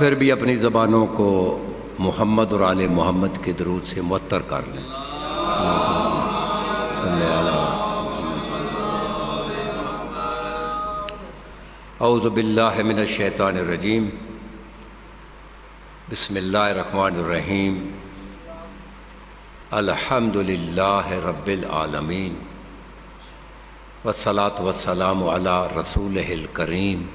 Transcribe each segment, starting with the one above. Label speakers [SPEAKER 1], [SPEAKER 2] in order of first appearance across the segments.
[SPEAKER 1] پھر بھی اپنی زبانوں کو محمد اور آل محمد کے درود سے معطر کر لیں۔ صلی اعوذ باللہ من الشیطان الرجیم، بسم اللہ الرحمن الرحیم، الحمد للہ رب العالمین، والصلاة والسلام علی رسولہ الکریم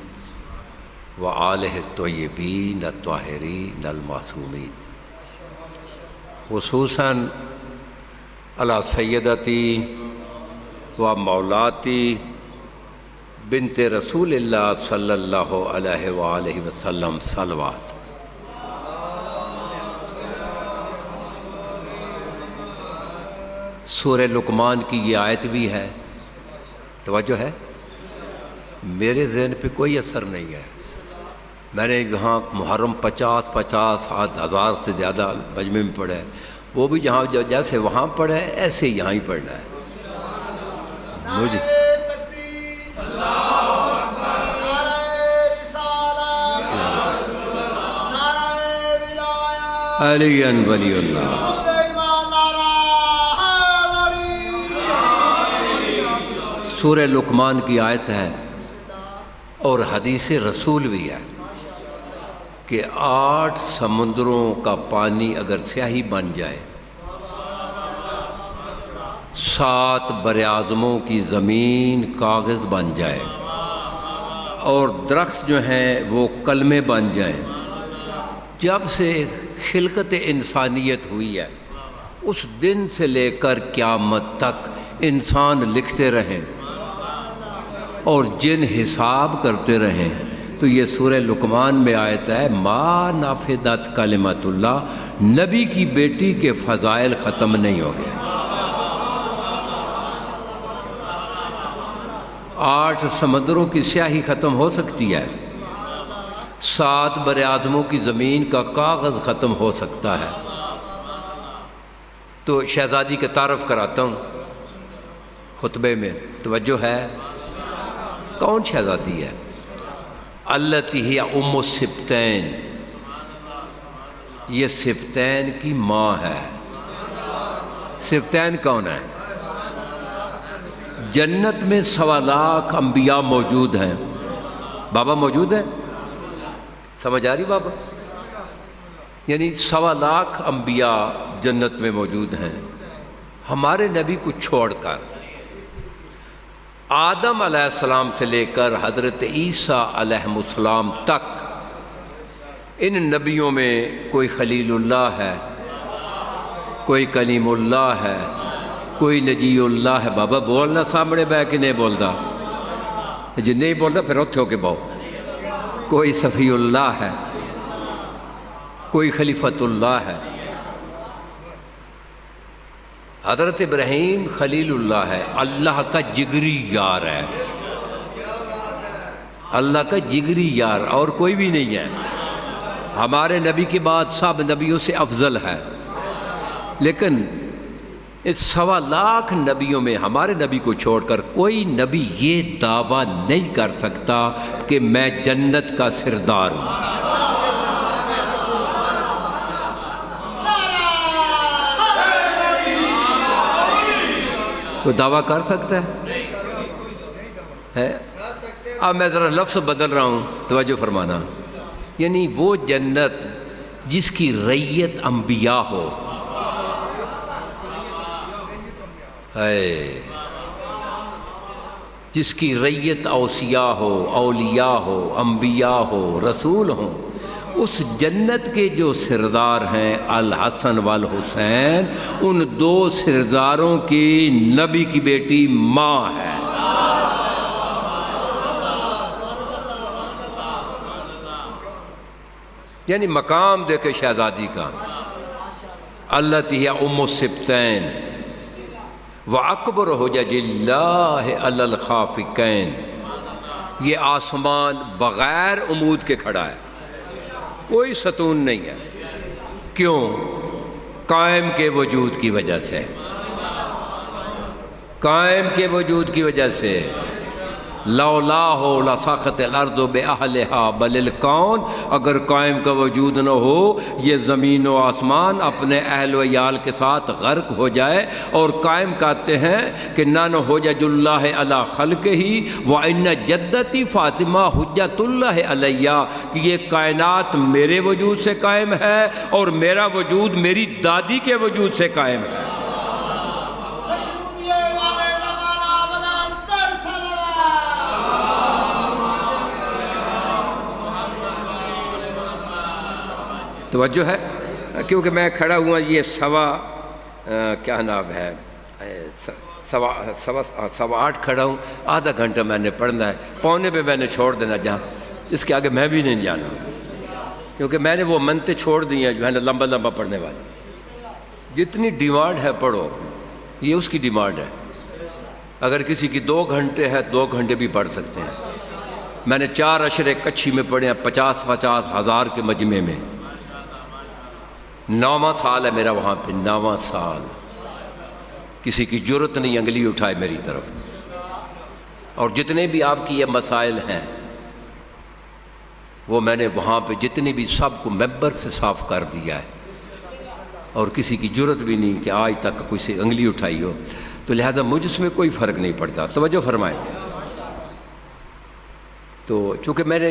[SPEAKER 1] وآلہ الطیبین الطاہرین المعصومین، خصوصاً علی سیدتی و مولاتی بنت رسول اللہ صلی اللہ علیہ وآلہ وسلم صلوات۔ سورہ لقمان کی یہ آیت بھی ہے، توجہ ہے، میرے ذہن پہ کوئی اثر نہیں ہے۔ میں نے یہاں محرم 50 ہزار سے زیادہ مجمع میں پڑھا ہے، وہ بھی جہاں جیسے وہاں پڑھا ہے ایسے یہاں ہی پڑھنا ہے مجھے۔ علی ولی اللہ۔ سورہ لقمان کی آیت ہے اور حدیث رسول بھی ہے کہ 8 سمندروں کا پانی اگر سیاہی بن جائے، 7 براعظموں کی زمین کاغذ بن جائے، اور درخت جو ہیں وہ کلمے بن جائیں، جب سے خلقت انسانیت ہوئی ہے اس دن سے لے کر قیامت تک انسان لکھتے رہیں اور جن حساب کرتے رہیں، تو یہ سورہ لقمان میں آیت ہے ما نافذت کلمۃ اللہ، نبی کی بیٹی کے فضائل ختم نہیں ہو گئے۔ 8 سمندروں کی سیاہی ختم ہو سکتی ہے، 7 براعظموں کی زمین کا کاغذ ختم ہو سکتا ہے۔ تو شہزادی کا تعارف کراتا ہوں خطبے میں، توجہ ہے، کون شہزادی ہے؟ التی ہی ام السبتین، یہ سبتین کی ماں ہے۔ سبتین کون ہے؟ جنت میں 1.25 لاکھ انبیاء موجود ہیں۔ بابا موجود ہیں؟ سمجھ آ رہی بابا؟ یعنی 1.25 لاکھ انبیاء جنت میں موجود ہیں۔ ہمارے نبی کو چھوڑ کر آدم علیہ السلام سے لے کر حضرت عیسیٰ علیہ السلام تک ان نبیوں میں کوئی خلیل اللہ ہے، کوئی کلیم اللہ ہے، کوئی نجی اللہ ہے۔ بابا بولنا سامنے بہ کے نہیں بولتا، جی نہیں بولتا پھر اتھے ہو کے باؤ۔ کوئی صفی اللہ ہے، کوئی خلیفۃ اللہ ہے۔ حضرت ابراہیم خلیل اللہ ہے، اللہ کا جگری یار ہے، اللہ کا جگری یار، اور کوئی بھی نہیں ہے۔ ہمارے نبی کے بعد سب نبیوں سے افضل ہے، لیکن اس 1.25 لاکھ نبیوں میں ہمارے نبی کو چھوڑ کر کوئی نبی یہ دعویٰ نہیں کر سکتا کہ میں جنت کا سردار ہوں۔ کوئی دعویٰ کر سکتا ہے؟ اب میں ذرا لفظ بدل رہا ہوں، توجہ فرمانا۔ یعنی وہ جنت جس کی ریت انبیاء ہو، جس کی ریت اوصیاء ہو، اولیاء ہو، انبیاء ہو، رسول ہوں، اس جنت کے جو سردار ہیں الحسن والحسین، ان 2 سرداروں کی نبی کی بیٹی ماں ہے۔ یعنی مقام دیکھے شہزادی کا، التی ہی ام السبتین وَأَكْبَرُ حُجَجِ اللَّهِ عَلَى الْخَافِقَيْنِ، یہ آسمان بغیر عمود کے کھڑا ہے، کوئی ستون نہیں ہے۔ کیوں؟ قائم کے وجود کی وجہ سے، قائم کے وجود کی وجہ سے۔ لولا ہو لسخط الارض باہلھا بل الکون، اگر قائم کا وجود نہ ہو یہ زمین و آسمان اپنے اہل و عیال کے ساتھ غرق ہو جائے۔ اور قائم کہتے ہیں کہ نہ حجج اللہ علی خلقہ وان جدتی فاطمہ حجت اللہ علیہ، کہ یہ کائنات میرے وجود سے قائم ہے اور میرا وجود میری دادی کے وجود سے قائم ہے۔ توجہ ہے، کیونکہ میں کھڑا ہوا یہ کیا نام ہے 8:15 کھڑا ہوں، آدھا گھنٹہ میں نے پڑھنا ہے، پونے پہ میں نے چھوڑ دینا، جہاں اس کے آگے میں بھی نہیں جانا، کیونکہ میں نے وہ منتیں چھوڑ دی ہیں جو ہے نا لمبا لمبا پڑھنے والی۔ جتنی ڈیمانڈ ہے پڑھو، یہ اس کی ڈیمانڈ ہے۔ اگر کسی کی 2 گھنٹے ہے 2 گھنٹے بھی پڑھ سکتے ہیں۔ میں نے 4 اشرے کچھی میں پڑھے ہیں 50 ہزار کے مجمع میں۔ 9واں سال ہے میرا وہاں پہ، 9واں سال۔ کسی کی جرت نہیں انگلی اٹھائے میری طرف۔ اور جتنے بھی آپ کی یہ مسائل ہیں وہ میں نے وہاں پہ جتنے بھی سب کو ممبر سے صاف کر دیا ہے، اور کسی کی جرت بھی نہیں کہ آج تک کوئی سے انگلی اٹھائی ہو، تو لہذا مجھ میں کوئی فرق نہیں پڑتا۔ توجہ فرمائیں۔ تو چونکہ میرے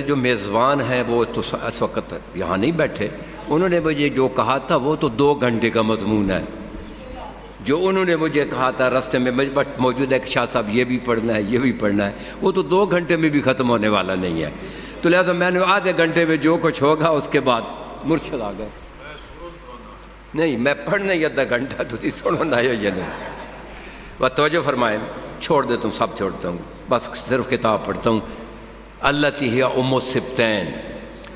[SPEAKER 1] جو میزبان ہیں وہ تو اس وقت یہاں نہیں بیٹھے، انہوں نے مجھے جو کہا تھا وہ تو 2 گھنٹے کا مضمون ہے۔ جو انہوں نے مجھے کہا تھا راستے میں موجود ہے کہ شاہ صاحب یہ بھی پڑھنا ہے یہ بھی پڑھنا ہے، وہ تو 2 گھنٹے میں بھی ختم ہونے والا نہیں ہے۔ تو لہذا میں نے آدھے گھنٹے میں جو کچھ ہوگا اس کے بعد مرشد آ گئے۔ نہیں میں پڑھنا ہی آدھا گھنٹہ، تو سنو نہ یہ نہیں۔ بس توجہ فرمائیں، چھوڑ دیتا ہوں، سب چھوڑتا ہوں، بس صرف کتاب پڑھتا ہوں۔ التی ہی ام السبتین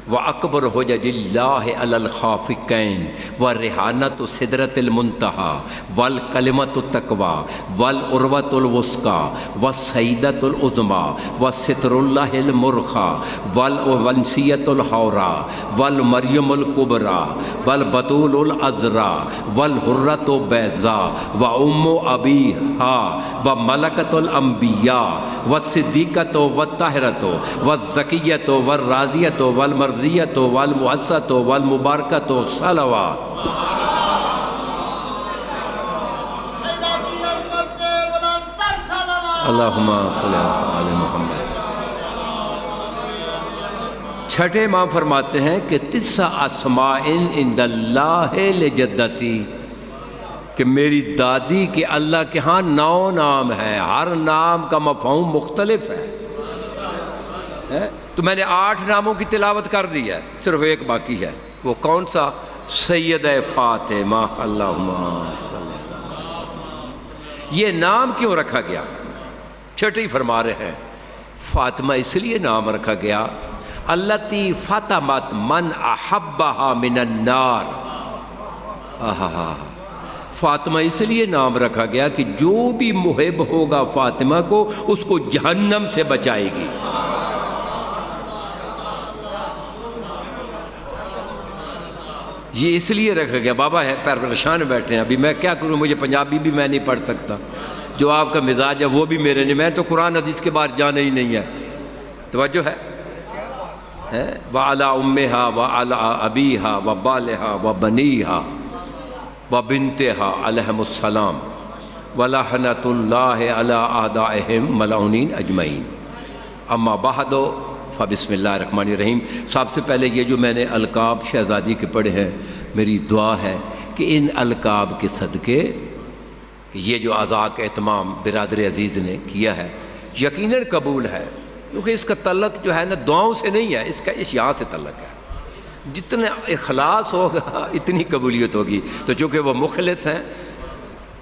[SPEAKER 1] وَأَكْبَرُ حُجَجِ اللَّهِ عَلَى الْخَافِقَيْنِ وَرِحَانَةُ سِدْرَةِ الْمُنْتَهَى وَالْكَلِمَةُ التَّقْوَى وَالْعُرْوَةُ الْوُثْقَى وَالسَّيْدَةُ الْعُظْمَى وَسِتْرُ اللَّهِ الْمُرْخَى وَالْوَنْسِيَّةُ الْحَوْرَى وَالْمَرْيَمُ الْكُبْرَى وَالْبَتُولُ الْعَذْرَى وَالْحُرَّةُ الْبَيْضَاء وَأُمُّ أَبِيهَا وَمَلَكَةُ الْأَنْبِيَاء وَالصِّدِّيقَةُ وَالطَّاهِرَةُ وَالزَّكِيَّةُ وَالرَّاضِيَّةُ والمرضیۃ والمعزۃ والمبارکۃ صلوات۔ اللہم صلی علی محمد۔ چھٹے امام فرماتے ہیں کہ 9 اسماء عند اللہ لجدتی، کہ میری دادی کے اللہ کے ہاں 9 نام ہیں، ہر نام کا مفہوم مختلف ہے۔ تو میں نے 8 ناموں کی تلاوت کر دی ہے، صرف ایک باقی ہے، وہ کون سا؟ سید فاطمہ۔ اللہم صلی اللہ علیہ وسلم۔ یہ نام کیوں رکھا گیا؟ چھٹی فرما رہے ہیں فاطمہ اس لیے نام رکھا گیا، التی فاطمت من احبہا من النار۔ فاطمہ اس لیے نام رکھا گیا کہ جو بھی محب ہوگا فاطمہ کو اس کو جہنم سے بچائے گی۔ یہ اس لیے رکھا گیا۔ بابا ہے پریشان بیٹھے ہیں، ابھی میں کیا کروں، مجھے پنجابی بھی میں نہیں پڑھ سکتا، جو آپ کا مزاج ہے وہ بھی میرے نہیں، میں تو قرآن حدیث کے بعد جانا ہی نہیں ہے۔ توجہ ہے۔ وَعَلَىٰ أُمِّهَا وَعَلَىٰ أَبِيهَا وَبَالِهَا وَبَنِيهَا وَبِنْتِهَا عَلَيْهِمُ السَّلَامُ وَلَعْنَةُ اللَّهِ عَلَىٰ أَعْدَائِهِمْ مَلْعُونِينَ أَجْمَعِينَ۔ اما بعد فبسم اللہ الرحمن الرحیم۔ سب سے پہلے یہ جو میں نے القاب شہزادی کے پڑھے ہیں، میری دعا ہے کہ ان القاب کے صدقے یہ جو عزا کا اہتمام برادر عزیز نے کیا ہے یقیناً قبول ہے، کیونکہ اس کا تعلق جو ہے نا دعاؤں سے نہیں ہے، اس کا یہاں سے تعلق ہے۔ جتنا اخلاص ہوگا اتنی قبولیت ہوگی۔ تو چونکہ وہ مخلص ہیں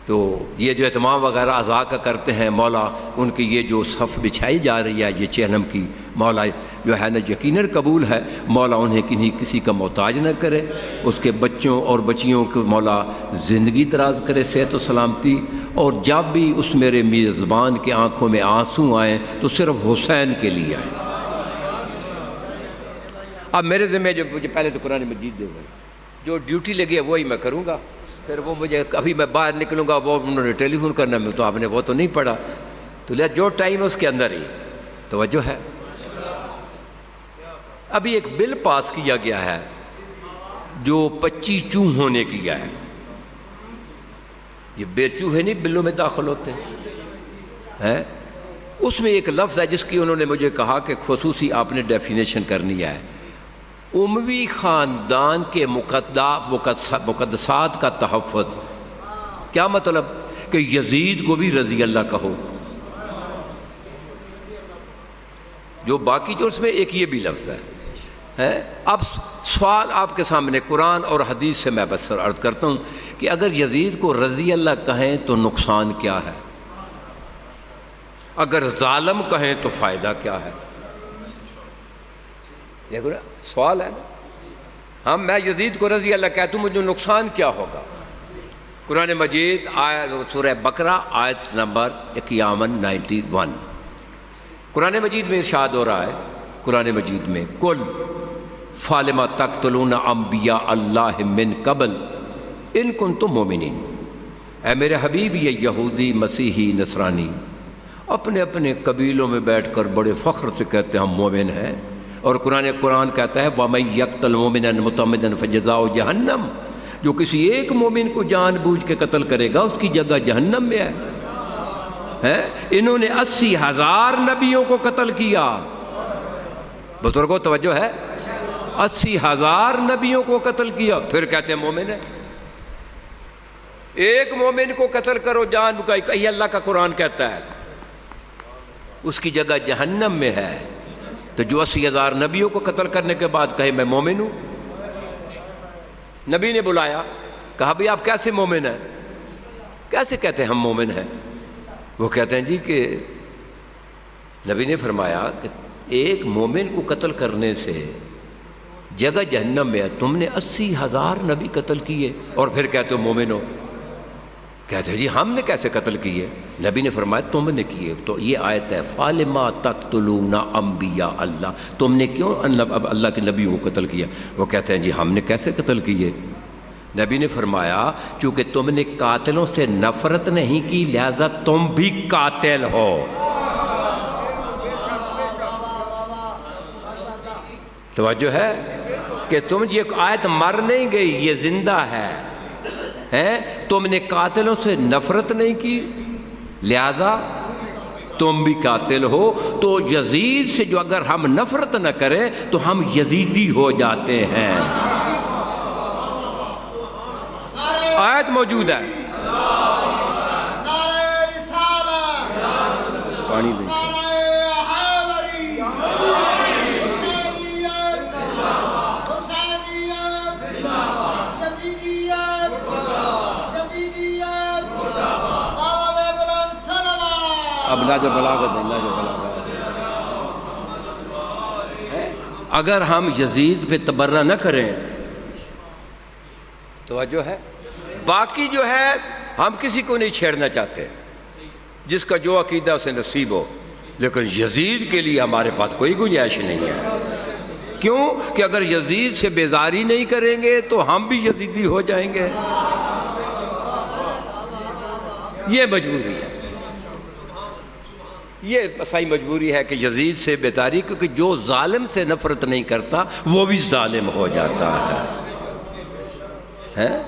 [SPEAKER 1] تو یہ جو اہتمام وغیرہ عزا کا کرتے ہیں، مولا ان کی یہ جو صف بچھائی جا رہی ہے یہ چہلم کی، مولا جو ہے نا یقیناً قبول ہے۔ مولا انہیں کسی کا محتاج نہ کرے، اس کے بچوں اور بچیوں کو مولا زندگی دراز کرے، صحت و سلامتی، اور جب بھی اس میرے میزبان کے آنکھوں میں آنسو آئیں تو صرف حسین کے لیے آئیں۔ اب میرے ذمہ جو مجھے پہلے تو قرآن مجید دے گئے، جو ڈیوٹی لگی ہے وہی میں کروں گا، پھر وہ مجھے کبھی میں باہر نکلوں گا وہ انہوں نے ٹیلی فون کرنا، میں تو آپ نے وہ تو نہیں پڑھا، تو لیا جو ٹائم ہے اس کے اندر ہی توجہ ہے۔ ابھی ایک بل پاس کیا گیا ہے جو 25 چوہوں نے کیا ہے۔ یہ بے چوہے نہیں بلوں میں داخل ہوتے ہیں۔ اس میں ایک لفظ ہے جس کی انہوں نے مجھے کہا کہ خصوصی آپ نے ڈیفینیشن کرنی ہے۔ اموی خاندان کے مقدسات کا تحفظ۔ کیا مطلب؟ کہ یزید کو بھی رضی اللہ کہو، جو باقی جو اس میں ایک یہ بھی لفظ ہے۔ اب سوال آپ کے سامنے قرآن اور حدیث سے میں بس عرض کرتا ہوں کہ اگر یزید کو رضی اللہ کہیں تو نقصان کیا ہے؟ اگر ظالم کہیں تو فائدہ کیا ہے؟ دیکھو نا سوال ہے نا۔ میں یزید کو رضی اللہ کہتا ہوں، مجھے نقصان کیا ہوگا؟ قرآن مجید سورہ بقرہ آیت نمبر 91 قرآن مجید میں ارشاد ہو رہا ہے، قرآن مجید میں قل فالما تقتلون انبیاء اللہ من قبل ان کنتم مومنین۔ اے میرے حبیب، یہ یہودی، مسیحی، نصرانی اپنے اپنے قبیلوں میں بیٹھ کر بڑے فخر سے کہتے ہیں ہم مومن ہیں، اور قرآن کہتا ہے وَمَن يَقْتُلْ مُؤْمِنًا مُتَعَمِّدًا فَجَزَاؤُهُ جَہَنَّمُ، جو کسی ایک مومن کو جان بوجھ کے قتل کرے گا اس کی جگہ جہنم میں ہے۔ انہوں نے 80,000 نبیوں کو قتل کیا۔ بزرگوں توجہ ہے، 80,000 نبیوں کو قتل کیا، پھر کہتے ہیں مومن ہے۔ ایک مومن کو قتل کرو جان کا، یہ اللہ کا قرآن کہتا ہے، اس کی جگہ جہنم میں ہے۔ تو جو 80,000 نبیوں کو قتل کرنے کے بعد کہے میں مومن ہوں، نبی نے بلایا، کہا بھئی آپ کیسے مومن ہیں؟ کیسے کہتے ہیں ہم مومن ہیں؟ وہ کہتے ہیں جی کہ نبی نے فرمایا کہ ایک مومن کو قتل کرنے سے جگہ جہنم میں ہے، تم نے 80,000 نبی قتل کیے اور پھر کہتے ہو مومن ہو۔ کہتے ہیں جی ہم نے کیسے قتل کیے؟ نبی نے فرمایا تم نے کیے۔ تو یہ آیت ہے فَلِمَا تَقْتُلُونَ أَنْبِيَاءَ اللَّهِ، تم نے کیوں اللہ کے نبیوں کو قتل کیا؟ وہ کہتے ہیں جی ہم نے کیسے قتل کیے؟ نبی نے فرمایا چونکہ تم نے قاتلوں سے نفرت نہیں کی لہذا تم بھی قاتل ہو۔ توجہ ہے کہ تم یہ آیت مر نہیں گئی، یہ زندہ ہے۔ تم نے قاتلوں سے نفرت نہیں کی لہذا تم بھی قاتل ہو۔ تو یزید سے جو اگر ہم نفرت نہ کریں تو ہم یزیدی ہو جاتے ہیں۔ آیت موجود ہے، پانی دیں۔ اب لاجو بلاغت ہے، لاجو بلاغت ہے۔ اگر ہم یزید پہ تبرہ نہ کریں، توجہ ہے، باقی جو ہے ہم کسی کو نہیں چھیڑنا چاہتے، جس کا جو عقیدہ اسے نصیب ہو، لیکن یزید کے لیے ہمارے پاس کوئی گنجائش نہیں ہے۔ کیوں کہ اگر یزید سے بیزاری نہیں کریں گے تو ہم بھی یزیدی ہو جائیں گے، یہ مجبوری ہے، یہ صحیح مجبوری ہے کہ یزید سے بیزاری، کیونکہ جو ظالم سے نفرت نہیں کرتا وہ بھی ظالم ہو جاتا ہے۔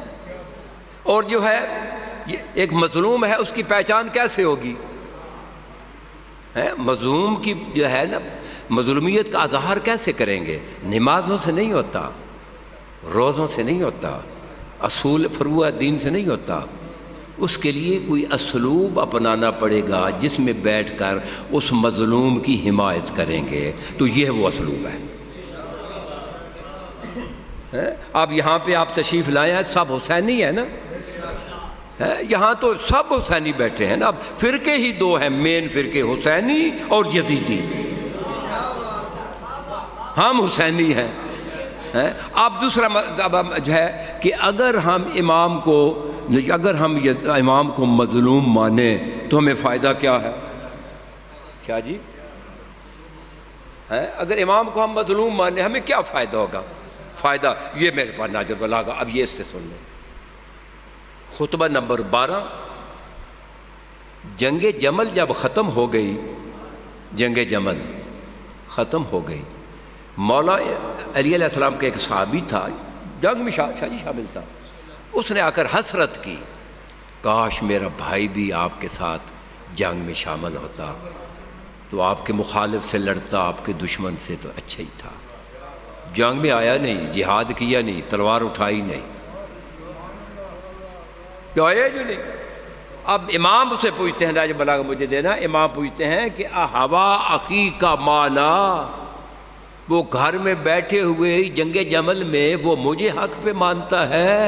[SPEAKER 1] اور جو ہے ایک مظلوم ہے اس کی پہچان کیسے ہوگی؟ مظلوم کی جو ہے نا مظلومیت کا اظہار کیسے کریں گے؟ نمازوں سے نہیں ہوتا، روزوں سے نہیں ہوتا، اصول فروع دین سے نہیں ہوتا، اس کے لیے کوئی اسلوب اپنانا پڑے گا جس میں بیٹھ کر اس مظلوم کی حمایت کریں گے، تو یہ وہ اسلوب ہے۔ اب یہاں پہ آپ تشریف لائے ہیں، سب حسینی ہے نا، یہاں تو سب حسینی بیٹھے ہیں نا۔ اب فرقے ہی دو ہیں مین فرقے، حسینی اور یزیدی، ہم حسینی ہیں۔ اب دوسرا جو ہے کہ اگر ہم امام کو مظلوم مانیں تو ہمیں فائدہ کیا ہے؟ کیا جی؟ اگر امام کو ہم مظلوم مانیں ہمیں کیا فائدہ ہوگا؟ فائدہ یہ میرے پاس ناجر بلاغہ، اب یہ اس سے سن لیں۔ خطبہ نمبر 12 جنگ جمل جب ختم ہو گئی، جنگ جمل ختم ہو گئی، مولا علی علیہ السلام کے ایک صحابی تھا، جنگ میں شامل تھا، اس نے آ کر حسرت کی، کاش میرا بھائی بھی آپ کے ساتھ جنگ میں شامل ہوتا تو آپ کے مخالف سے لڑتا، آپ کے دشمن سے تو اچھا ہی تھا۔ جنگ میں آیا نہیں، جہاد کیا نہیں، تلوار اٹھائی نہیں، جو آیا جو نہیں۔ اب امام اسے پوچھتے ہیں، راج بلاغہ مجھے دینا، امام پوچھتے ہیں کہ ہوا اخی کا مانا، وہ گھر میں بیٹھے ہوئے جنگ جمل میں وہ مجھے حق پہ مانتا ہے،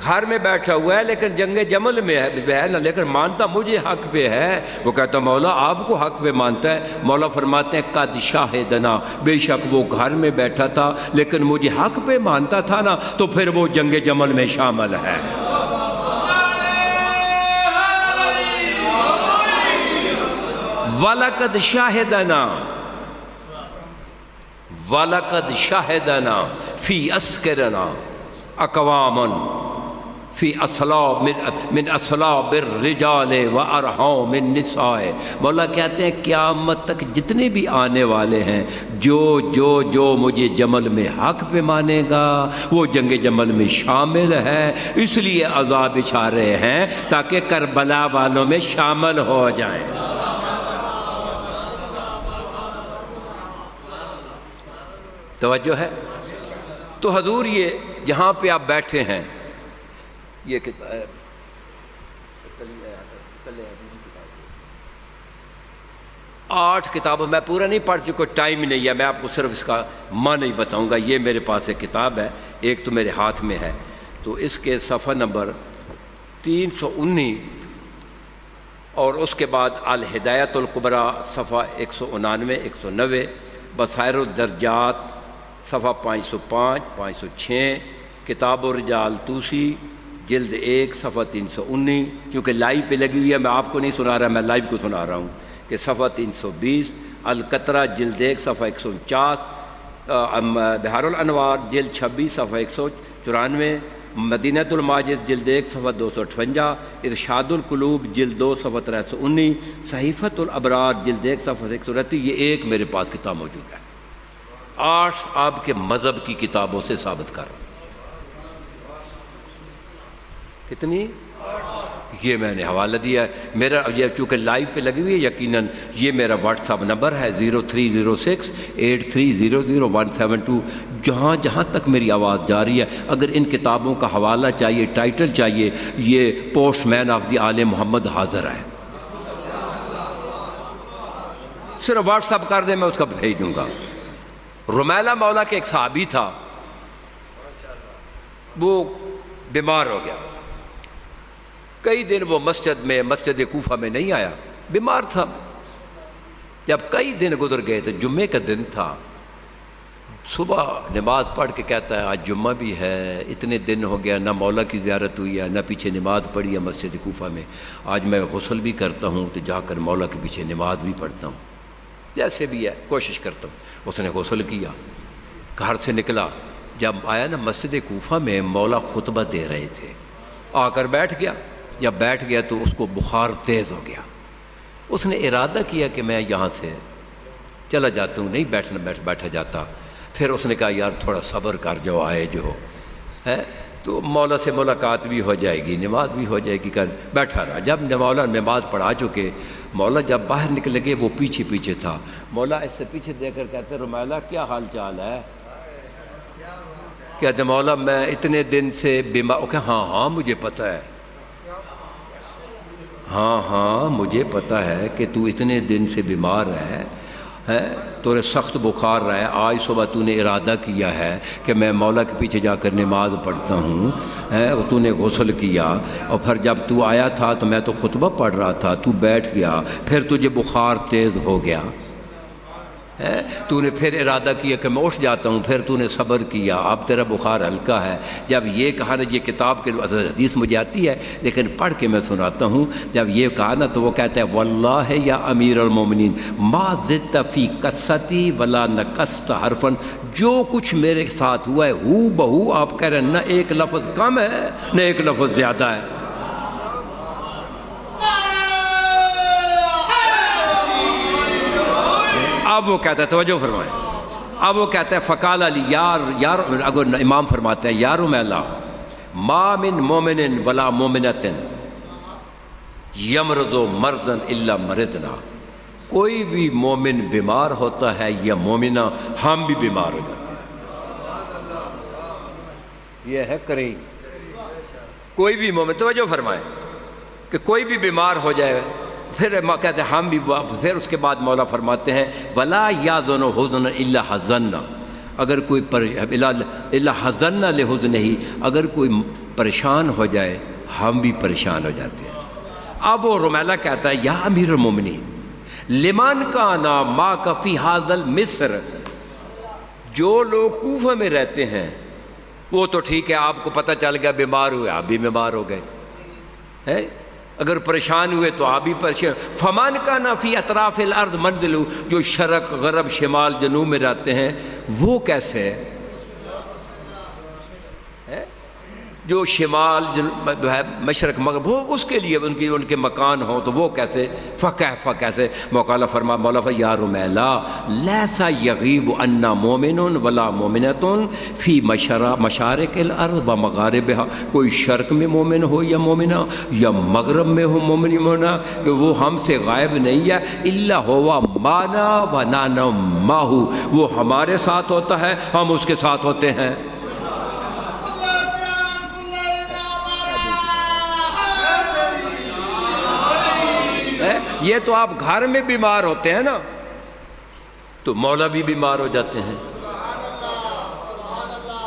[SPEAKER 1] گھر میں بیٹھا ہوا ہے لیکن جنگ جمل میں ہے نا، لیکن مانتا مجھے حق پہ ہے۔ وہ کہتا مولا آپ کو حق پہ مانتا ہے؟ مولا فرماتے ہیں قد شاہدنا، بے شک وہ گھر میں بیٹھا تھا لیکن مجھے حق پہ مانتا تھا نا، تو پھر وہ جنگ جمل میں شامل ہے۔ وَلَقَدْ شَاهِدَنَا وَلَقَدْ شَاهِدَنَا فِي أَسْكَرِنَا أَقْوَامٌ فی اصلاب من اصلاب الرجال و ارحام النساء۔ مولا کہتے ہیں قیامت تک جتنے بھی آنے والے ہیں، جو مجھے جمل میں حق پہ مانے گا وہ جنگ جمل میں شامل ہے، اس لیے عذاب بچھا رہے ہیں تاکہ کربلا والوں میں شامل ہو جائیں۔ توجہ ہے؟ تو حضور یہ جہاں پہ آپ بیٹھے ہیں، یہ کتاب 8 کتابوں، میں پورا نہیں پڑھ چکا، ٹائم نہیں ہے، میں آپ کو صرف اس کا معنی نہیں بتاؤں گا۔ یہ میرے پاس ایک کتاب ہے، ایک تو میرے ہاتھ میں ہے، تو اس کے صفحہ نمبر 319 اور اس کے بعد الہدایۃ الکبریٰ صفحہ 199 190، بصائر الدرجات صفحہ 505 506، کتاب الرجال توسی جلد 1 صفحہ 319، کیونکہ لائیو پہ لگی ہوئی ہے، میں آپ کو نہیں سنا رہا، میں لائیو کو سنا رہا ہوں، کہ صفحہ 320، القطرہ جلد 1 صفحہ 149، بحار الانوار جلد 26 صفحہ 194، مدینہ الماجد جلد 1 صفحہ 258، ارشاد القلوب جلد 2 صفحہ 319، صحیفۃ الابرار جلد 1 صفحہ 139۔ یہ ایک میرے پاس کتاب موجود ہے، 8 آپ کے مذہب کی کتابوں سے ثابت کر رہا ہوں۔ کتنی؟ یہ میں نے حوالہ دیا ہے، میرا یہ چونکہ لائیو پہ لگی ہوئی ہے، یقیناً یہ میرا واٹس ایپ نمبر ہے 0306 8300 172۔ جہاں تک میری آواز جا رہی ہے، اگر ان کتابوں کا حوالہ چاہیے، ٹائٹل چاہیے، یہ پوسٹ مین آف دی آل محمد حاضر ہے، صرف واٹس ایپ کر دیں، میں اس کا بھیج دوں گا۔ رمیلہ مولا کے ایک صحابی تھا، وہ بیمار ہو گیا، کئی دن وہ مسجد کوفہ میں نہیں آیا، بیمار تھا۔ جب کئی دن گزر گئے تو جمعے کا دن تھا، صبح نماز پڑھ کے کہتا ہے آج جمعہ بھی ہے، اتنے دن ہو گیا نہ مولا کی زیارت ہوئی ہے نہ پیچھے نماز پڑھی ہے مسجد کوفہ میں، آج میں غسل بھی کرتا ہوں تو جا کر مولا کے پیچھے نماز بھی پڑھتا ہوں، جیسے بھی ہے کوشش کرتا ہوں۔ اس نے غسل کیا، گھر سے نکلا، جب آیا نا مسجد کوفہ میں مولا خطبہ دے رہے تھے، آ کر بیٹھ گیا۔ جب بیٹھ گیا تو اس کو بخار تیز ہو گیا، اس نے ارادہ کیا کہ میں یہاں سے چلا جاتا ہوں، نہیں بیٹھا جاتا۔ پھر اس نے کہا یار تھوڑا صبر کر، جو آئے جو ہے، تو مولا سے ملاقات بھی ہو جائے گی، نماز بھی ہو جائے گی، کر بیٹھا رہا۔ جب مولا نماز پڑھا چکے، مولا جب باہر نکلے گئے، وہ پیچھے تھا، مولا اس سے پیچھے دیکھ کر کہتے رمیلہ کیا حال چال ہے؟ کہتے مولا میں اتنے دن سے بیمار، کہ ہاں مجھے پتہ ہے، ہاں مجھے پتہ ہے کہ تو اتنے دن سے بیمار ہے، تو سخت بخار رہا ہے، آج صبح تو نے ارادہ کیا ہے کہ میں مولا کے پیچھے جا کر نماز پڑھتا ہوں، تو نے غسل کیا، اور پھر جب تو آیا تھا تو میں تو خطبہ پڑھ رہا تھا، تو بیٹھ گیا، پھر تجھے بخار تیز ہو گیا، تو نے پھر ارادہ کیا کہ میں اٹھ جاتا ہوں، پھر تو نے صبر کیا، اب تیرا بخار ہلکا ہے۔ جب یہ کہا نا، یہ کتاب کے حدیث مجھے آتی ہے لیکن پڑھ کے میں سناتا ہوں، جب یہ کہا نا تو وہ کہتا ہے واللہ یا امیر المومنین ما زدت فی قصتی ولا نقصت حرفا، جو کچھ میرے ساتھ ہوا ہے ہو بہو آپ کہہ رہے ہیں، نہ ایک لفظ کم ہے نہ ایک لفظ زیادہ ہے۔ اب وہ کہتا ہے، توجہ فرمائیں، اب وہ کہتا ہے فقال علی یار اگر امام فرماتے ہیں یا رمیلہ ما من مومن ولا مومنۃ یمرض مرضا الا مرضنا، کوئی بھی مومن بیمار ہوتا ہے یا مومنہ، ہم بھی بیمار ہو جاتے ہیں۔ یہ ہے کریں، کوئی بھی مومن، توجہ فرمائیں کہ کوئی بھی بیمار ہو جائے، پھر کہتے ہیں ہم بھی، پھر اس کے بعد مولا فرماتے ہیں ولا یحزن حزنا الا حزننا، اگر کوئی الا حزننا لحزنہ، اگر کوئی پریشان ہو جائے ہم بھی پریشان ہو جاتے ہیں۔ اب وہ رمیلہ کہتا ہے یا امیر المومنین لمن کان معک فی ھذا مصر، جو لوگ کوفہ میں رہتے ہیں وہ تو ٹھیک ہے، آپ کو پتہ چل گیا بیمار ہوئے، آپ بھی بیمار ہو گئے ہے، اگر پریشان ہوئے تو آپ بھی پریشان۔ فمن کان فی اطراف الارض منزل، جو شرق غرب شمال جنوب میں رہتے ہیں وہ کیسے ہے، جو شمال جو ہے مشرق مغرب، وہ اس کے لیے ان کے مکان ہوں تو وہ کیسے، کیسے مولا فرما یا رمیلہ لیسا یغیب عنا مومن ولا مومنۃ فی مشارق الارض و مغاربہا، کوئی شرق میں مومن ہو یا مومنہ یا مغرب میں ہو مومنہ، کہ وہ ہم سے غائب نہیں ہے، الا ہوا مانا و نانا ماہو، وہ ہمارے ساتھ ہوتا ہے ہم اس کے ساتھ ہوتے ہیں۔ یہ تو آپ گھر میں بیمار ہوتے ہیں نا تو مولا بھی بیمار ہو جاتے ہیں،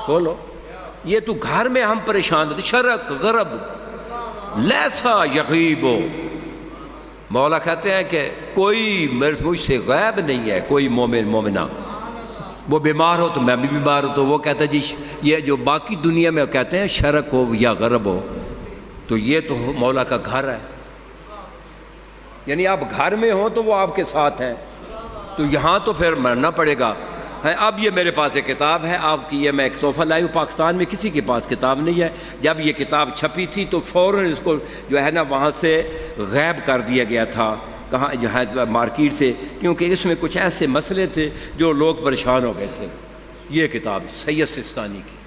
[SPEAKER 1] بولو، یہ تو گھر میں ہم پریشان ہوتے، شرق غرب لیسا یغیبو، مولا کہتے ہیں کہ کوئی مجھ سے غائب نہیں ہے، کوئی مومن مومنہ، وہ بیمار ہو تو میں بھی بیمار ہوں، تو وہ کہتا ہے جی یہ جو باقی دنیا میں کہتے ہیں شرق ہو یا غرب ہو، تو یہ تو مولا کا گھر ہے، یعنی آپ گھر میں ہوں تو وہ آپ کے ساتھ ہیں، تو یہاں تو پھر مرنا پڑے گا۔ اب یہ میرے پاس ایک کتاب ہے آپ کی، یہ میں ایک تحفہ لائی ہوں، پاکستان میں کسی کے پاس کتاب نہیں ہے، جب یہ کتاب چھپی تھی تو فوراً اس کو جو ہے نا وہاں سے غائب کر دیا گیا تھا، کہاں جو ہے مارکیٹ سے، کیونکہ اس میں کچھ ایسے مسئلے تھے جو لوگ پریشان ہو گئے تھے۔ یہ کتاب سید سستانی کی،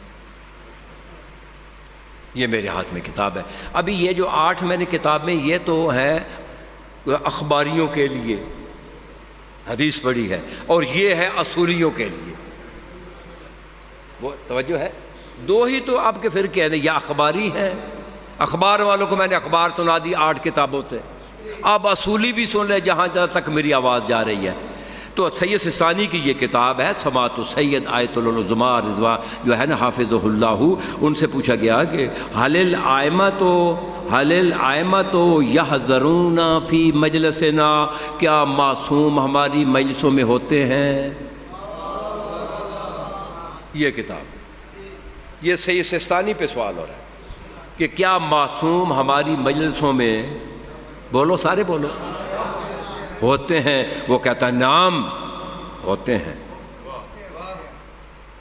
[SPEAKER 1] یہ میرے ہاتھ میں کتاب ہے۔ ابھی یہ جو 8 میں نے کتاب میں، یہ تو ہے اخباریوں کے لیے حدیث پڑھی ہے، اور یہ ہے اصولیوں کے لیے، وہ توجہ ہے، 2 ہی تو آپ کے فرقے ہیں، یا اخباری ہیں، اخبار والوں کو میں نے اخبار سنا دی 8 کتابوں سے، آپ اصولی بھی سن لیں جہاں تک میری آواز جا رہی ہے۔ تو سید سستانی کی یہ کتاب ہے سماعت السید آیت العظمیٰ رضوان، جو ہے نا حافظہ اللہ، ان سے پوچھا گیا کہ حل الائمۃ یحضرون فی مجلسنا، کیا معصوم ہماری مجلسوں میں ہوتے ہیں؟ یہ کتاب، یہ سید سستانی پہ سوال ہو رہا ہے کہ کیا معصوم ہماری مجلسوں میں، بولو سارے بولو، ہوتے ہیں؟ وہ کہتا ہے نعم ہوتے ہیں۔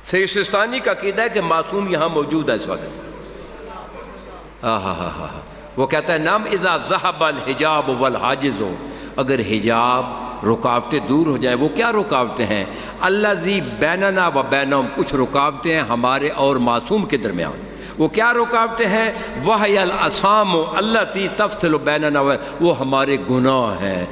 [SPEAKER 1] سید سستانی کا عقیدہ ہے کہ معصوم یہاں موجود ہے اس وقت۔ وہ کہتا ہے نعم اذا ذهب الحجاب والحاجز، اگر حجاب رکاوٹیں دور ہو جائیں، وہ کیا رکاوٹیں ہیں؟ الذی بیننا و بینہم، کچھ رکاوٹیں ہیں ہمارے اور معصوم کے درمیان، وہ کیا رکاوٹیں ہیں؟ وہی الاسام التی تفصل بیننا، وہ ہمارے گناہ ہیں،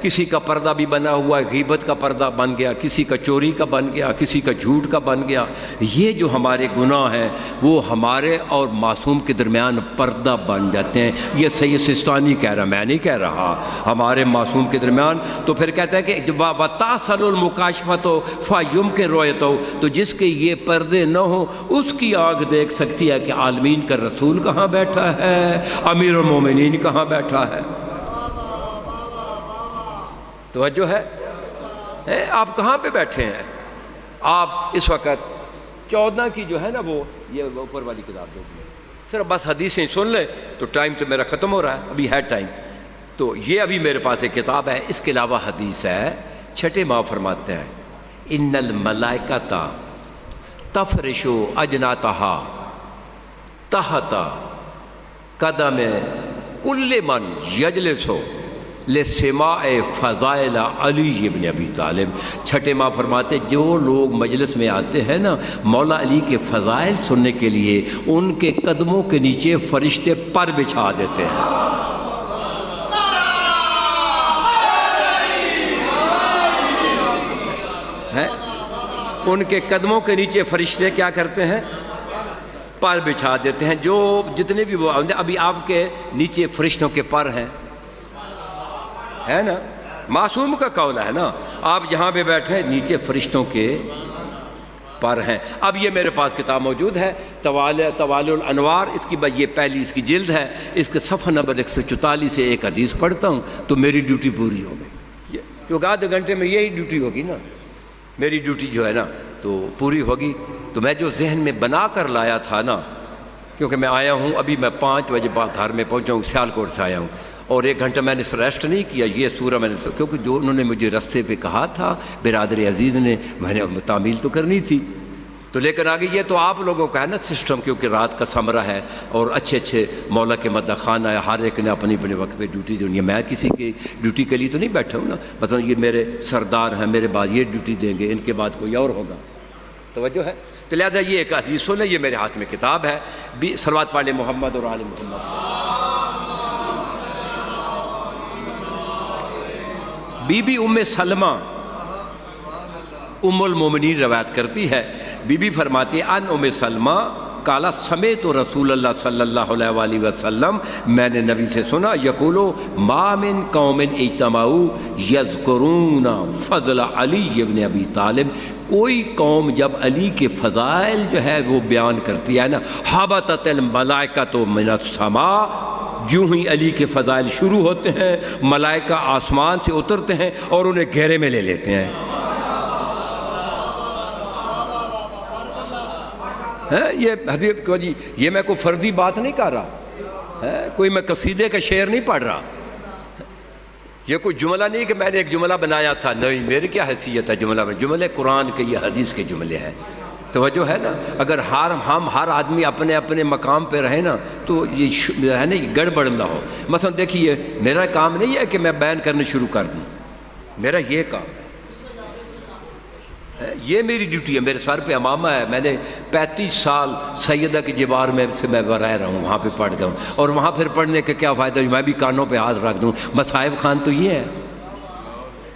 [SPEAKER 1] کسی کا پردہ بھی بنا ہوا ہے، غیبت کا پردہ بن گیا، کسی کا چوری کا بن گیا، کسی کا جھوٹ کا بن گیا، یہ جو ہمارے گناہ ہیں وہ ہمارے اور معصوم کے درمیان پردہ بن جاتے ہیں۔ یہ سید سستانی کہہ رہا، میں نہیں کہہ رہا، ہمارے معصوم کے درمیان۔ تو پھر کہتا ہے کہ وَتَحْصَلُ الْمُكَاشِفَةُ فَيُمْكِنُ رُؤْيَتُهُ، تو جس کے یہ پردے نہ ہوں اس کی آنکھ دیکھ سکتی ہے کہ عالمین کا رسول کہاں بیٹھا ہے، امیر المومنین کہاں بیٹھا ہے۔ توجہ ہے؟ آپ کہاں پہ بیٹھے ہیں؟ آپ اس وقت 14 کی جو ہے نا وہ یہ اوپر والی کتاب دیکھ لیں، صرف بس حدیثیں سن لیں تو ٹائم تو میرا ختم ہو رہا ہے، ابھی ہے ٹائم. تو یہ ابھی میرے پاس ایک کتاب ہے، اس کے علاوہ حدیث ہے. چھٹے ماہ فرماتے ہیں ان الملائکۃ تفرش اجناتہا تحت قدم کل من یجلس لسماع فضائل علی ابن ابی طالب. چھٹے ماہ فرماتے جو لوگ مجلس میں آتے ہیں نا مولا علی کے فضائل سننے کے لیے، ان کے قدموں کے نیچے فرشتے پر بچھا دیتے ہیں. ان کے قدموں کے نیچے فرشتے کیا کرتے ہیں؟ پر بچھا دیتے ہیں. جو جتنے بھی وہ ابھی آپ کے نیچے فرشتوں کے پر ہیں، ہے نا، معصوم کا قول ہے نا، آپ جہاں پہ بیٹھے نیچے فرشتوں کے پر ہیں. اب یہ میرے پاس کتاب موجود ہے طوال الانوار، اس کی یہ پہلی اس کی جلد ہے. اس کے صفحہ نمبر 144 سے ایک حدیث پڑھتا ہوں تو میری ڈیوٹی پوری ہو گئی، کیونکہ آدھے گھنٹے میں یہی ڈیوٹی ہوگی نا، میری ڈیوٹی جو ہے نا تو پوری ہوگی. تو میں جو ذہن میں بنا کر لایا تھا نا، کیونکہ میں آیا ہوں ابھی میں 5 بجے گھر میں پہنچا ہوں، سیالکوٹ سے آیا ہوں، اور 1 گھنٹہ میں نے ریسٹ نہیں کیا. یہ سورہ میں نے کیونکہ جو انہوں نے مجھے رستے پہ کہا تھا برادر عزیز نے، میں نے تعمیل تو کرنی تھی. تو لے کر آگے یہ تو آپ لوگوں کا ہے نا سسٹم، کیونکہ رات کا سمرہ ہے اور اچھے مولا کے مدہ خانہ ہے، ہر ایک نے اپنی اپنے وقت پہ ڈیوٹی دینی ہے. میں کسی کی ڈیوٹی کے لیے تو نہیں بیٹھا ہوں نا، مثلا یہ میرے سردار ہیں، میرے بعد یہ ڈیوٹی دیں گے، ان کے بعد کوئی اور ہوگا. توجہ ہے؟ تو لہٰذا یہ ایک حدیث سنیں، یہ میرے ہاتھ میں کتاب ہے. صلوات پڑھ لیں محمد اور آل محمد. بی بی ام سلمہ ام المومنین روایت کرتی ہے، بی بی فرماتی ہے ان ام سلمہ قال سمعت رسول اللہ صلی اللہ علیہ وآلہ وسلم، میں نے نبی سے سنا، یقولو ما من قوم اجتمعوا یذکرون فضل علی ابن ابی طالب، کوئی قوم جب علی کے فضائل جو ہے وہ بیان کرتی ہے نا، حبطت الملائکۃ من السماء، جو ہی علی کے فضائل شروع ہوتے ہیں ملائکہ آسمان سے اترتے ہیں اور انہیں گھیرے میں لے لیتے ہیں. یہ حدیث کو جی، یہ میں کوئی فردی بات نہیں کر رہا، کوئی میں قصیدے کا شعر نہیں پڑھ رہا، یہ کوئی جملہ نہیں کہ میں نے ایک جملہ بنایا تھا، نہیں، میری کیا حیثیت ہے جملہ میں، جملے قرآن کے یہ حدیث کے جملے ہیں. توجہ ہے نا؟ اگر ہر آدمی اپنے اپنے مقام پہ رہے نا تو یہ ہے نا، یہ گڑبڑ نہ ہو. مثلا دیکھیے میرا کام نہیں ہے کہ میں بیان کرنا شروع کر دوں، میرا یہ کام ہے، یہ میری ڈیوٹی ہے، میرے سر پہ امامہ ہے. میں نے 35 سال سیدہ کے جوار میں سے میں رہ رہا ہوں، وہاں پہ پڑھ گیا ہوں، اور وہاں پھر پڑھنے کا کیا فائدہ، میں بھی کانوں پہ ہاتھ رکھ دوں. مصائب خان تو یہ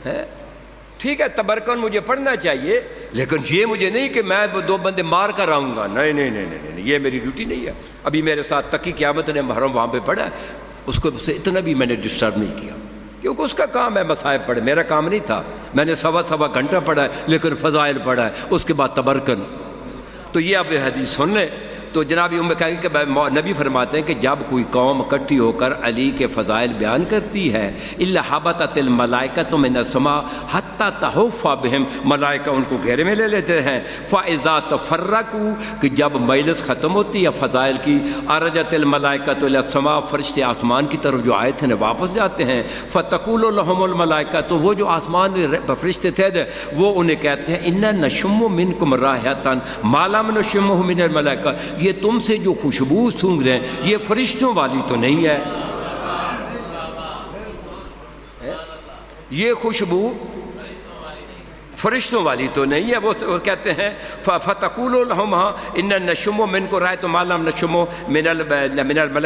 [SPEAKER 1] ہے. ٹھیک ہے تبرکن مجھے پڑھنا چاہیے، لیکن یہ مجھے نہیں کہ میں 2 بندے مار کر آؤں گا، نہیں نہیں نہیں نہیں، یہ میری ڈیوٹی نہیں ہے. ابھی میرے ساتھ تقی قیامت نے محرم وہاں پہ پڑھا، اس کو اتنا بھی میں نے ڈسٹرب نہیں کیا، کیونکہ اس کا کام ہے مصائب پڑھے، میرا کام نہیں تھا. میں نے سوا گھنٹہ پڑھا ہے لیکن فضائل پڑھا ہے، اس کے بعد تبرکن. تو یہ آپ حدیث سن لیں. تو جناب کہیں کہ نبی فرماتے ہیں کہ جب کوئی قوم اکٹھی ہو کر علی کے فضائل بیان کرتی ہے، الا حبطت الملائکۃ من السماء حتی تحف بہم، ملائکہ ان کو گھیرے میں لے لیتے ہیں. فاذا تفرقوا، کہ جب مجلس ختم ہوتی ہے فضائل کی، عرجت الملائکۃ الی السماء، فرشتے آسمان کی طرف جو آئے تھے واپس جاتے ہیں. فتقول لهم الملائکہ، تو وہ جو آسمان میں فرشتے تھے وہ انہیں کہتے ہیں انا نشم منکم رائحۃ ما لم نشمہ من الملائکہ، یہ تم سے جو خوشبو سونگھ رہے ہیں یہ فرشتوں والی تو نہیں ہے، یہ خوشبو فرشتوں والی تو نہیں ہے. وہ کہتے ہیں فَتَقُولُوا لَهُمْ إِنَّ نَشُمُّ مِنْكُمْ رَائِحَةً مَا لَمْ نَشُمُّ مِنَ الْمَلَائِكَةِ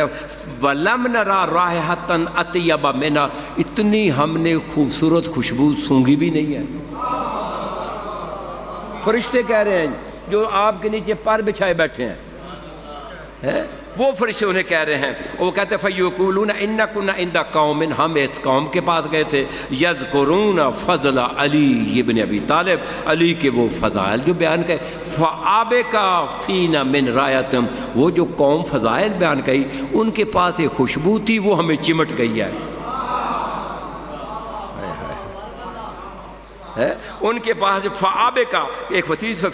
[SPEAKER 1] وَلَمْ نَرَىٰ رَائِحَةً أَطْيَبَ مِنْهَا، اتنی ہم نے خوبصورت خوشبو سونگھی بھی نہیں ہے. فرشتے کہہ رہے ہیں جو آپ کے نیچے پر بچھائے بیٹھے ہیں، وہ فرشتے انہیں کہہ رہے ہیں. وہ کہتے ہیں فَيُقُولُونَ إِنَّ كُنَّا عِنْدَ قَوْمٍ، ہم ایک قوم کے پاس گئے تھے، يَذْكُرُونَ فَضْلَ عَلِيِّ بْنِ أَبِي طالب، علی کے وہ فضائل جو بیان کرے. فَآبَكَ فِينَا مِنْ رَائِحَتِهِمْ، وہ جو قوم فضائل بیان کی ان کے پاس ایک خوشبو تھی وہ ہمیں چمٹ گئی ہے. ہے ان کے پاس فآبے کا ایک وسیع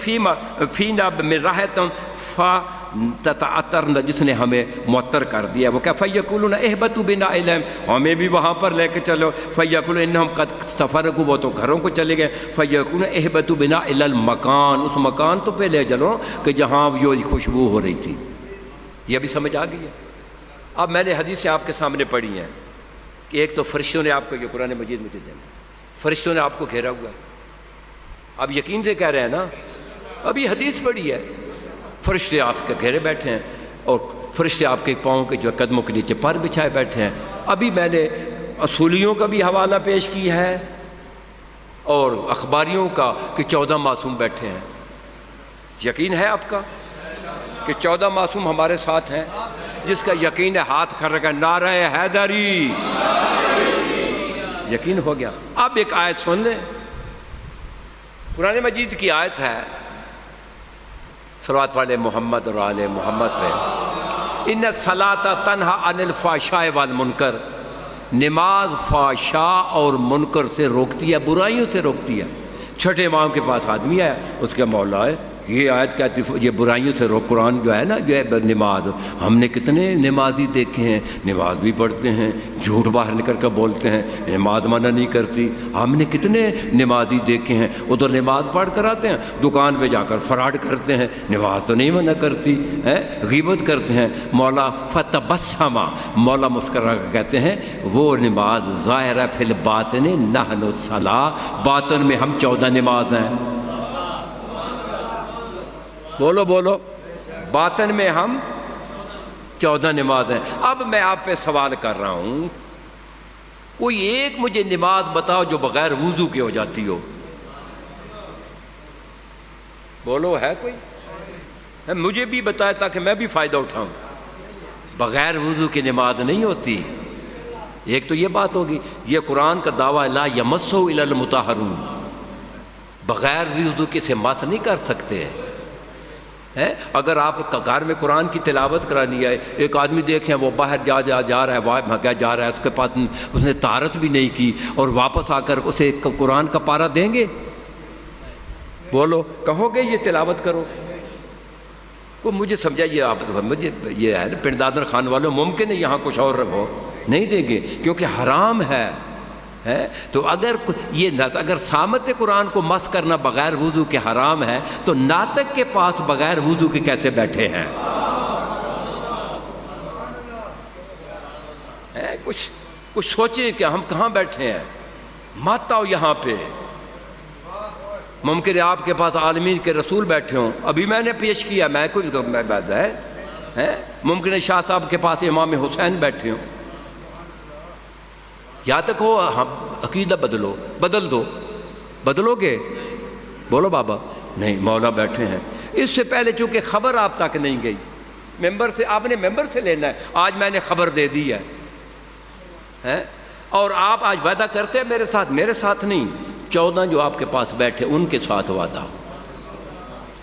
[SPEAKER 1] فینا میں راحتم فتتعطرن، جس نے ہمیں معطر کر دیا، وہ کہ فیقولون اہبطوا بنا الیہم، ہمیں بھی وہاں پر لے کے چلو، فیقولون انہم قد تفرقوا، وہ تو گھروں کو چلے گئے، فیقولون اہبطوا بنا الی المکان، اس مکان تو پہ لے چلو کہ جہاں یہ خوشبو ہو رہی تھی۔ یہ بھی سمجھ آ گئی ہے؟ اب میں نے حدیثیں آپ کے سامنے پڑھی ہیں کہ ایک تو فرشتوں نے آپ کو، یہ قرآن مجید مجھے دینا، فرشتوں نے آپ کو گھیرا ہوا ہے، آپ یقین سے کہہ رہے ہیں نا، ابھی حدیث پڑھی ہے، فرشتے آپ کے گھیرے بیٹھے ہیں، اور فرشتے آپ کے پاؤں کے جو قدموں کے نیچے پر بچھائے بیٹھے ہیں۔ ابھی میں نے اصولیوں کا بھی حوالہ پیش کیا ہے اور اخباریوں کا کہ 14 معصوم بیٹھے ہیں۔ یقین ہے آپ کا کہ 14 معصوم ہمارے ساتھ ہیں؟ جس کا یقین ہے ہاتھ کھڑا رکھا، نعرہ حیدری، یقین ہو گیا۔ اب ایک آیت سن لیں، قرآن مجید کی آیت ہے، صلوات پڑھ لیں محمد اور آل محمد پہ، ان الصلاۃ تنہی عن الفحشاء والمنکر، نماز فحشاء اور منکر سے روکتی ہے، برائیوں سے روکتی ہے۔ چھٹے امام کے پاس آدمی آیا، اس کے مولا ہے یہ آیت کہتی یہ برائیوں سے روک، قرآن جو ہے نا جو ہے نماز، ہم نے کتنے نمازی دیکھے ہیں، نماز بھی پڑھتے ہیں، جھوٹ باہر نکل کر بولتے ہیں، نماز منع نہیں کرتی، ہم نے کتنے نمازی دیکھے ہیں ادھر نماز پڑھ کر آتے ہیں، دکان پہ جا کر فراڈ کرتے ہیں، نماز تو نہیں منع کرتی ہے، غیبت کرتے ہیں۔ مولا فتبسم، مولا مسکرا کر کہتے ہیں وہ نماز ظاہر فی الباطن نحن الصلاۃ، باطن میں ہم 14 نماز ہیں۔ بولو بولو، باطن میں ہم 14 نماز ہیں۔ اب میں آپ پہ سوال کر رہا ہوں، کوئی ایک مجھے نماز بتاؤ جو بغیر وضو کے ہو جاتی ہو، بولو ہے کوئی؟ مجھے بھی بتائے تاکہ میں بھی فائدہ اٹھاؤں۔ بغیر وضو کی نماز نہیں ہوتی۔ ایک تو یہ بات ہوگی، یہ قرآن کا دعویٰ لا یمسہ الا المطہرون، بغیر وضو کے سے مس نہیں کر سکتے ہے۔ اگر آپ گھر میں قرآن کی تلاوت کرانی ہے، ایک آدمی دیکھیں وہ باہر جا رہا ہے، بھاگا جا رہا ہے، اس کے پاس اس نے طہارت بھی نہیں کی، اور واپس آ کر اسے قرآن کا پارہ دیں گے؟ بولو، کہو گے یہ تلاوت کرو؟ کو مجھے سمجھائیے آپ، مجھے یہ ہے نا پنڈ دادر خان والوں، ممکن ہے یہاں کچھ اور ہو، نہیں دیں گے کیونکہ حرام ہے۔ تو اگر اگر سامت قرآن کو مس کرنا بغیر وضو کے حرام ہے، تو ناطق کے پاس بغیر وضو کے کیسے بیٹھے ہیں؟ کچھ سوچیں کہ ہم کہاں بیٹھے ہیں، مت آؤ یہاں پہ۔ ممکن ہے آپ کے پاس عالمین کے رسول بیٹھے ہوں، ابھی میں نے پیش کیا، میں کوئی بات ہے، ممکن ہے شاہ صاحب کے پاس امام حسین بیٹھے ہوں۔ یا تک ہو ہم عقیدہ بدلو گے؟ بولو بابا، نہیں، مولا بیٹھے ہیں۔ اس سے پہلے چونکہ خبر آپ تک نہیں گئی، ممبر سے آپ نے ممبر سے لینا ہے، آج میں نے خبر دے دی ہے، اور آپ آج وعدہ کرتے ہیں میرے ساتھ نہیں، 14 جو آپ کے پاس بیٹھے ان کے ساتھ وعدہ،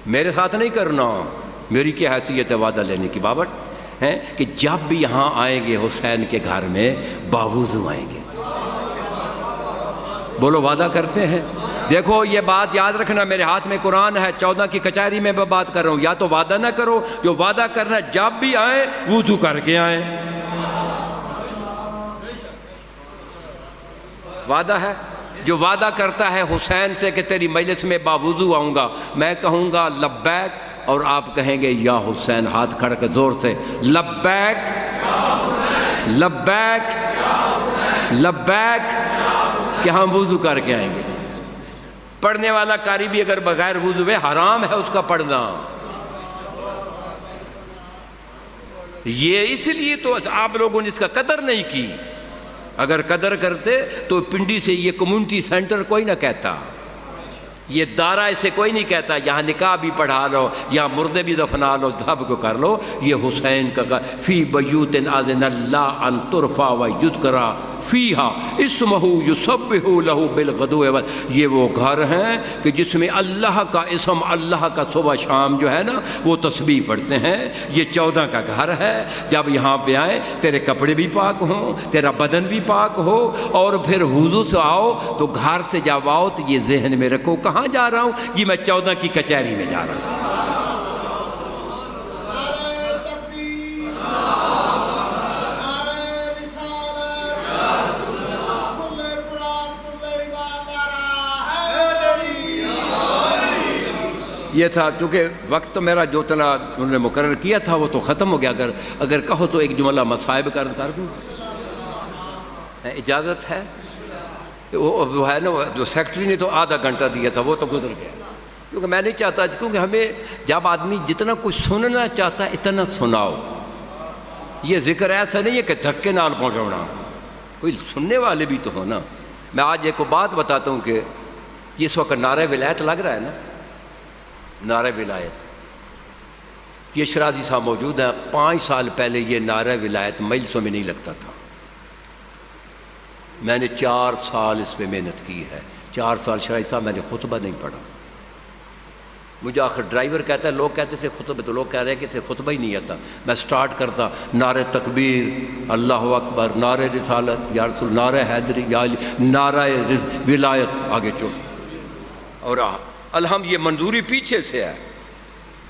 [SPEAKER 1] میرے ساتھ نہیں کرنا۔ میری کیا حیثیت ہے وعدہ لینے کی بابٹ ہے کہ جب بھی یہاں آئیں گے حسین کے گھر میں باوضو آئیں گے۔ بولو، وعدہ کرتے ہیں؟ دیکھو یہ بات یاد رکھنا، میرے ہاتھ میں قرآن ہے، 14 کی کچہری میں بات کر رہا ہوں، یا تو وعدہ نہ کرو، جو وعدہ کرنا جب بھی آئیں وضو کر کے آئیں۔ وعدہ ہے، جو وعدہ کرتا ہے حسین سے کہ تیری مجلس میں باوضو آؤں گا، میں کہوں گا لبیک، اور آپ کہیں گے یا حسین، ہاتھ کھڑ کے زور سے لبیک لبیک لبیک، کہ ہم وضو کر کے آئیں گے۔ پڑھنے والا قاری بھی اگر بغیر وضو ہے، حرام ہے اس کا پڑھنا۔ یہ اس لیے تو آپ لوگوں نے اس کا قدر نہیں کی، اگر قدر کرتے تو پنڈی سے یہ کمیونٹی سینٹر کوئی نہ کہتا، یہ دارہ اسے کوئی نہیں کہتا، یہاں نکاح بھی پڑھا لو، یہاں مردے بھی دفنا لو، دھب کو کر لو۔ یہ حسین کا فی بیوت اذن اللہ ان ترفع و یذکر فیہا اسمہ یسبح لہ بالغدو وال، یہ وہ گھر ہیں کہ جس میں اللہ کا اسم، اللہ کا صبح شام جو ہے نا وہ تسبیح پڑھتے ہیں۔ یہ 14 کا گھر ہے۔ جب یہاں پہ آئیں تیرے کپڑے بھی پاک ہوں، تیرا بدن بھی پاک ہو، اور پھر وضو سے آؤ تو گھر سے جب آؤ تو یہ ذہن میں رکھو کہاں جا رہا ہوں، جی میں 14 کی کچہری میں جا رہا ہوں۔ یہ تھا، چونکہ وقت تو میرا جو تنا انہوں نے مقرر کیا تھا وہ تو ختم ہو گیا۔ اگر کہو تو ایک جملہ مصائب کر دوں، اجازت ہے؟ وہ ہے نا جو سیکرٹری نے تو آدھا گھنٹہ دیا تھا وہ تو گزر گیا، کیونکہ میں نہیں چاہتا، کیونکہ ہمیں جب آدمی جتنا کچھ سننا چاہتا ہے اتنا سناؤ۔ یہ ذکر ایسا نہیں ہے کہ دھکے نال پہنچانا، کوئی سننے والے بھی تو ہو نا۔ میں آج ایک بات بتاتا ہوں کہ اس وقت نعرہ ولایت لگ رہا ہے نا، نعرہ ولایت، یہ شرازی صاحب موجود ہیں۔ 5 سال پہلے یہ نعرہ ولایت مجلسوں میں نہیں لگتا تھا۔ میں نے 4 سال اس پہ محنت کی ہے، 4 سال شرازی صاحب میں نے خطبہ نہیں پڑھا۔ مجھے آخر ڈرائیور کہتا ہے، لوگ کہتے تھے خطبہ، تو لوگ کہہ رہے ہیں کہ تھے خطبہ ہی نہیں آتا۔ میں سٹارٹ کرتا نعرہ تکبیر، اللہ اکبر، نعرہ رسالت یا رسول، نعرہ حیدری یا علی، نعرہ ولایت، آگے چل، اور الحمد یہ منظوری پیچھے سے ہے۔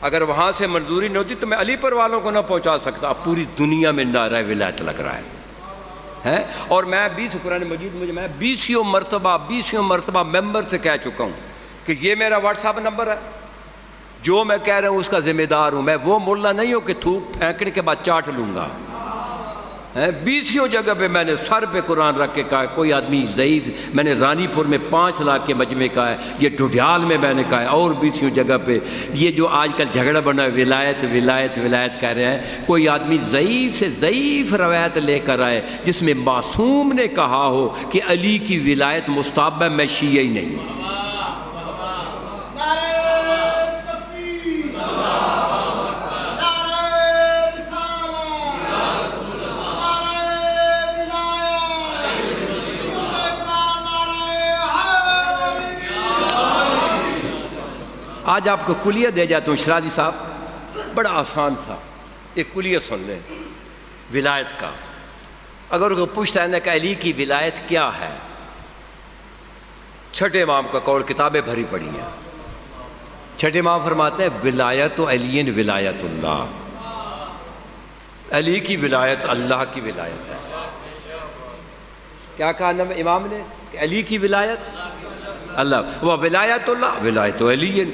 [SPEAKER 1] اگر وہاں سے منظوری نہیں ہوتی تو میں علی پر والوں کو نہ پہنچا سکتا۔ اب پوری دنیا میں نعرہ ولایت لگ رہا ہے، اور میں 20 قرآن مجید میں 20 مرتبہ ممبر سے کہہ چکا ہوں کہ یہ میرا واٹس ایپ نمبر ہے، جو میں کہہ رہا ہوں اس کا ذمہ دار ہوں میں۔ وہ ملا نہیں ہوں کہ تھوک پھینکنے کے بعد چاٹ لوں گا۔ 20 جگہ پہ میں نے سر پہ قرآن رکھ کے کہا کوئی آدمی ضعیف، میں نے رانی پور میں 5 لاکھ کے مجمع کہا ہے، یہ ڈڈیال میں نے کہا ہے، اور 20 جگہ پہ۔ یہ جو آج کل جھگڑا بنا ہے ولایت ولایت ولایت کہہ رہے ہیں، کوئی آدمی ضعیف سے ضعیف روایت لے کر آئے جس میں معصوم نے کہا ہو کہ علی کی ولایت مستحب ہے، میں شیعہ ہی نہیں ہوں۔ آج آپ کو کلیہ دے جاتا ہوں شرازی صاحب، بڑا آسان تھا، ایک کلیہ سن لیں ولایت کا۔ اگر کوئی پوچھتا ہے نا کہ علی کی ولایت کیا ہے، چھٹے امام کا قول کتابیں بھری پڑی ہیں۔ چھٹے امام فرماتے ہیں ولایت علی ولایت اللہ، علی کی ولایت اللہ کی ولایت ہے۔ کیا کہا امام نے کہ علی کی ولایت اللہ، وہ ولایت اللہ ولایت علی،